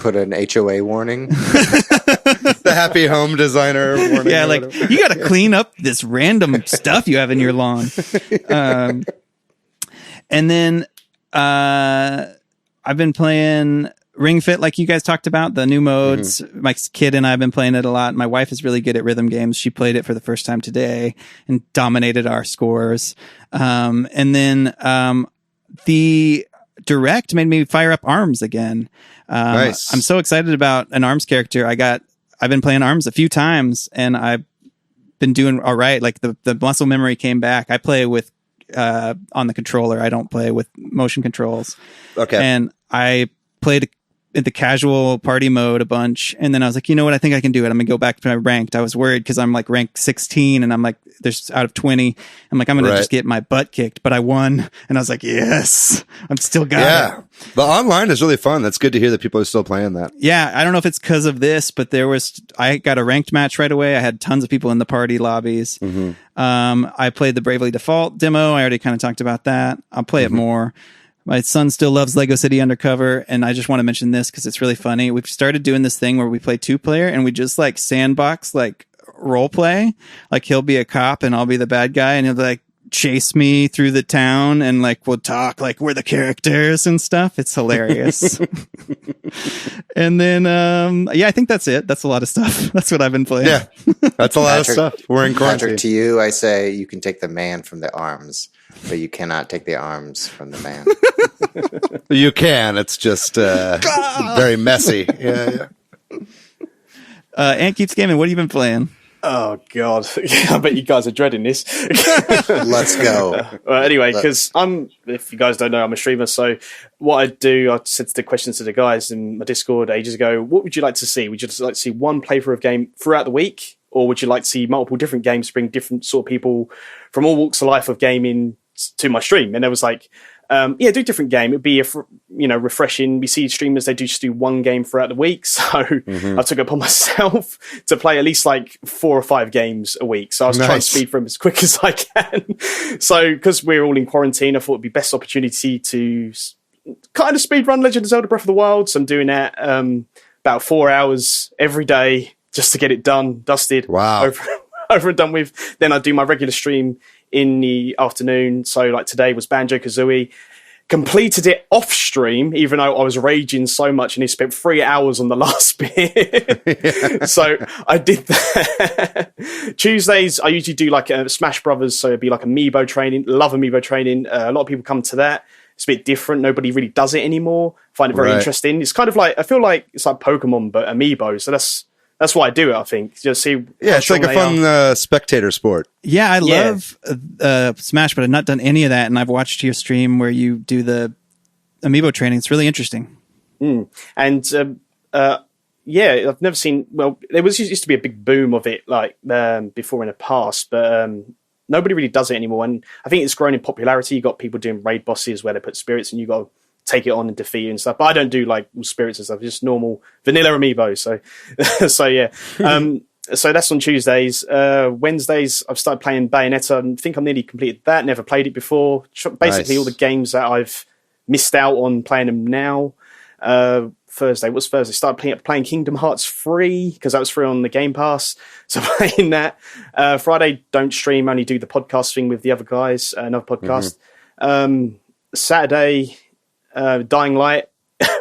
put an HOA warning? The happy home designer warning. Yeah, like you got to clean up this random stuff you have in your lawn. And then I've been playing Ring Fit, like you guys talked about, the new modes. My kid and I have been playing it a lot. My wife is really good at rhythm games. She played it for the first time today and dominated our scores. And then the Direct made me fire up ARMS again. Nice. I'm so excited about an ARMS character. I've been playing ARMS a few times and I've been doing all right. Like the muscle memory came back. I play with on the controller. I don't play with motion controls. Okay. And I played in the casual party mode a bunch. And then I was like, you know what? I think I can do it. I'm gonna go back to my ranked. I was worried because I'm like ranked 16 and I'm like, there's out of 20. I'm like, I'm going to just get my butt kicked, but I won. And I was like, yes, I'm still got it. The online is really fun. That's good to hear that people are still playing that. Yeah. I don't know if it's because of this, but I got a ranked match right away. I had tons of people in the party lobbies. I played the Bravely Default demo. I already kind of talked about that. I'll play it more. My son still loves Lego City Undercover, and I just want to mention this because it's really funny. We've started doing this thing where we play 2-player, and we just like sandbox, like role play. Like he'll be a cop, and I'll be the bad guy, and he'll like chase me through the town, and like we'll talk like we're the characters and stuff. It's hilarious. And then, I think that's it. That's a lot of stuff. That's what I've been playing. Yeah, that's a lot of stuff. We're in quarantine. Patrick, to you, I say you can take the man from the arms, but you cannot take the arms from the man. You can. It's just very messy. Yeah. AntKeepsGaming, what have you been playing? Oh, God. I bet you guys are dreading this. Let's go. Anyway, because if you guys don't know, I'm a streamer. So what I do, I said the questions to the guys in my Discord ages ago. What would you like to see? Would you just like to see one playthrough of game throughout the week? Or would you like to see multiple different games, bring different sort of people from all walks of life of gaming to my stream? And there was like, do a different game. It'd be refreshing. We see streamers, they just do one game throughout the week. So I took it upon myself to play at least like 4 or 5 games a week. So I was trying to speed through them as quick as I can. So because we're all in quarantine, I thought it'd be best opportunity to kind of speed run Legend of Zelda Breath of the Wild. So I'm doing that about 4 hours every day just to get it done, dusted, over and done with. Then I do my regular stream in the afternoon. So like today was Banjo-Kazooie. Completed it off stream, even though I was raging so much and he spent 3 hours on the last bit. So I did that. Tuesdays, I usually do like a Smash Brothers. So it'd be like amiibo training. Love amiibo training. A lot of people come to that. It's a bit different. Nobody really does it anymore. Find it very interesting. It's kind of like, I feel like it's like Pokemon, but amiibo. So that's why I do it, I think. Just see. Yeah, it's like a fun spectator sport. Yeah, I love Smash, but I've not done any of that. And I've watched your stream where you do the amiibo training. It's really interesting. And I've never seen. Well, there used to be a big boom of it, like before in the past, but nobody really does it anymore. And I think it's grown in popularity. You got people doing raid bosses where they put spirits, and you got to take it on and defeat it and stuff. But I don't do like spirits and stuff. Just normal vanilla amiibo. So yeah. So that's on Tuesdays. Wednesdays, I've started playing Bayonetta. I think I'm nearly completed that. Never played it before. Basically all the games that I've missed out on, playing them now. Thursday? Started playing Kingdom Hearts 3 because that was free on the Game Pass. So playing that. Friday, don't stream, only do the podcast thing with the other guys, another podcast. Saturday, Dying Light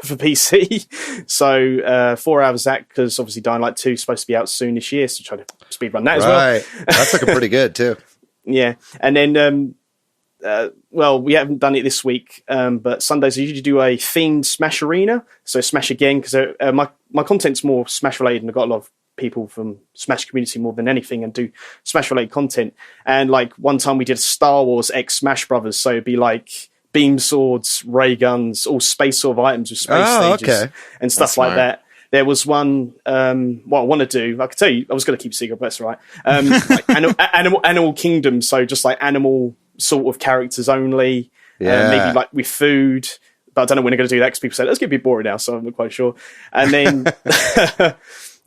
for PC. So 4 hours that, because obviously Dying Light 2 is supposed to be out soon this year, so try to speed run that as well. That's looking pretty good too. Yeah. And then we haven't done it this week, but Sundays I usually do a themed Smash Arena. So Smash again, because my content's more Smash related, and I've got a lot of people from Smash community more than anything and do Smash related content. And like one time we did Star Wars X Smash Brothers, so it'd be like beam swords, ray guns, all space sort of items with space stages and stuff like that. There was one, what I want to do, I could tell you, I was going to keep secret, but that's all right. Like animal Kingdom, so just like animal sort of characters only, maybe like with food, but I don't know when they're going to do that because people say, let's get a bit boring now, so I'm not quite sure. And then,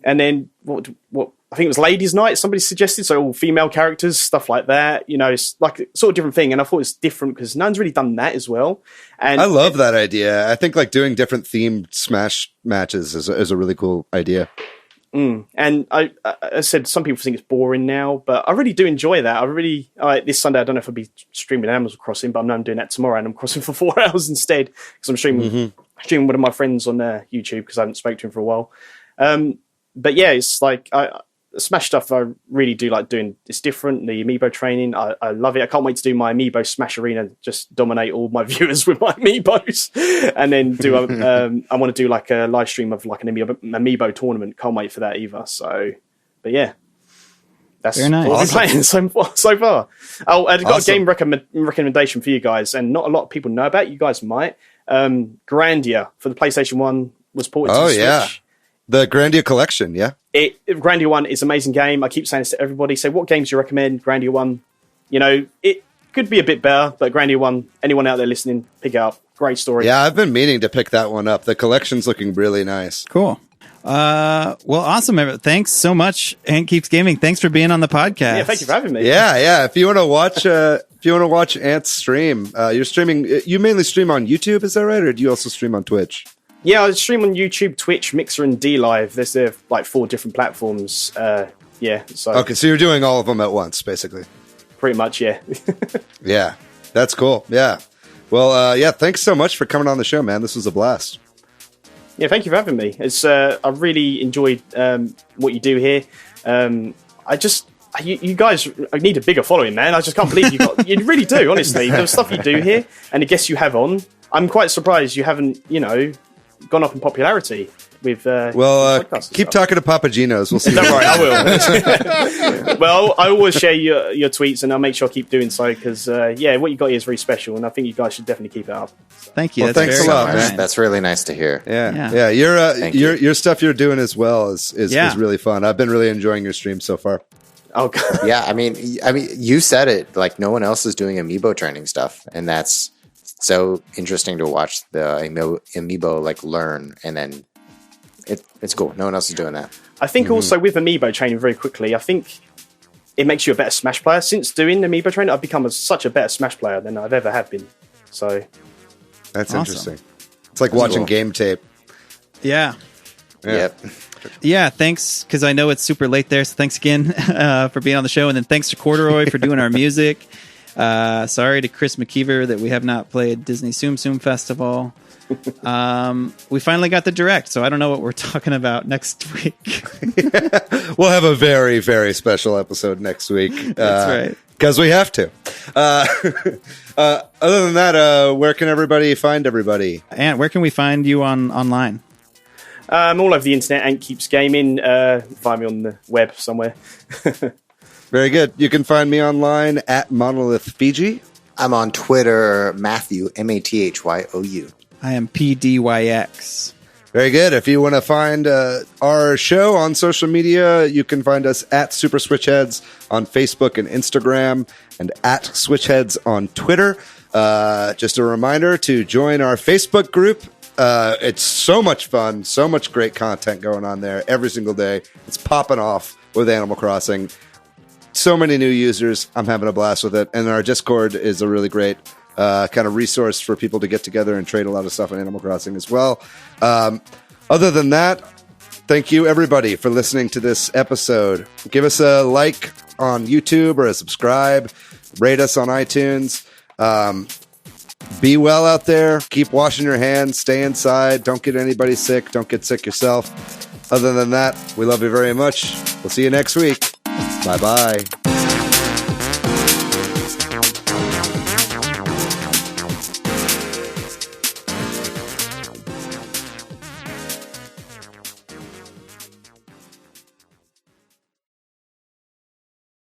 and then what I think it was Ladies' Night, somebody suggested, so all female characters, stuff like that. You know, it's like a sort of different thing. And I thought it was different because no one's really done that as well. And I love that idea. I think like doing different themed Smash matches is a really cool idea. And I said some people think it's boring now, but I really do enjoy that. This Sunday, I don't know if I'll be streaming Animal Crossing, but I know I'm doing that tomorrow, and I'm crossing for 4 hours instead because I'm streaming one of my friends on YouTube because I haven't spoken to him for a while. But yeah, it's like Smash stuff I really do like doing. It's different. The Amiibo training, I love it. I can't wait to do my Amiibo Smash Arena, just dominate all my viewers with my Amiibos, and then do I want to do like a live stream of like an Amiibo tournament. Can't wait for that either. So, but yeah, that's very nice. What I've been playing so far. Oh, I've got Awesome. a game recommendation for you guys, and not a lot of people know about it. You guys might. Grandia for the PlayStation 1 was ported to the Switch. Yeah. The Grandia Collection, yeah. Grandia 1 is an amazing game. I keep saying this to everybody. So what games do you recommend? Grandia 1, you know, it could be a bit better, but Grandia 1, anyone out there listening, pick it up. Great story. Yeah, I've been meaning to pick that one up. The collection's looking really nice. Cool. Well, awesome. Thanks so much, AntKeepsGaming. Thanks for being on the podcast. Yeah, thank you for having me. Yeah. If you want to watch Ant's stream, you're streaming. You mainly stream on YouTube, is that right, or do you also stream on Twitch? Yeah, I stream on YouTube, Twitch, Mixer, and DLive. There's like 4 different platforms. Yeah. So Okay, so you're doing all of them at once, basically. pretty much, yeah. Yeah, that's cool. Yeah. Well, yeah. Thanks so much for coming on the show, man. This was a blast. Yeah, thank you for having me. It's I really enjoyed what you do here. You guys need a bigger following, man. I just can't believe you really do, honestly. The stuff you do here and the guests you have on, I'm quite surprised you haven't, gone up in popularity with podcasts keep and stuff. talking to Papagenos. We'll see. Don't worry, I will. Well, I always share your tweets, and I'll make sure I keep doing so because, what you got here is very special, and I think you guys should definitely keep it up. So. Thank you. Well, That's thanks very a lot, nice. man. That's really nice to hear. Yeah. Your stuff you're doing as well is really fun. I've been really enjoying your stream so far. Oh, God. Yeah, I mean, you said it. Like, no one else is doing amiibo training stuff, and that's so interesting to watch the amiibo like learn, and then it's cool. No one else is doing that. I think also with amiibo training, very quickly, I think it makes you a better Smash player. Since doing amiibo training, I've become such a better Smash player than I've ever have been. So That's Awesome. interesting. It's like watching cool. game tape. Yeah. Yep. Yeah, thanks, because I know it's super late there, so thanks again for being on the show, and then thanks to Corduroy for doing our music. Sorry to Chris McKeever that we have not played Disney Tsum Tsum Festival. We finally got the Direct, so I don't know what we're talking about next week. We'll have a very, very special episode next week. That's right. Because we have to. Other than that, where can everybody find everybody? Ant, where can we find you online? all over the internet, AntKeepsGaming. Find me on the web somewhere. Very good. You can find me online at Monolith Fiji. I'm on Twitter, Matthew, Mathyu. I am PDYX. Very good. If you want to find our show on social media, you can find us at Super Switch Headz on Facebook and Instagram, and at Switch Headz on Twitter. Just a reminder to join our Facebook group. It's so much fun, so much great content going on there every single day. It's popping off with Animal Crossing. So many new users. I'm having a blast with it. And our Discord is a really great kind of resource for people to get together and trade a lot of stuff on Animal Crossing as well. Other than that, thank you everybody for listening to this episode. Give us a like on YouTube or a subscribe. Rate us on iTunes. Be well out there. Keep washing your hands. Stay inside. Don't get anybody sick. Don't get sick yourself. Other than that, we love you very much. We'll see you next week. Bye-bye.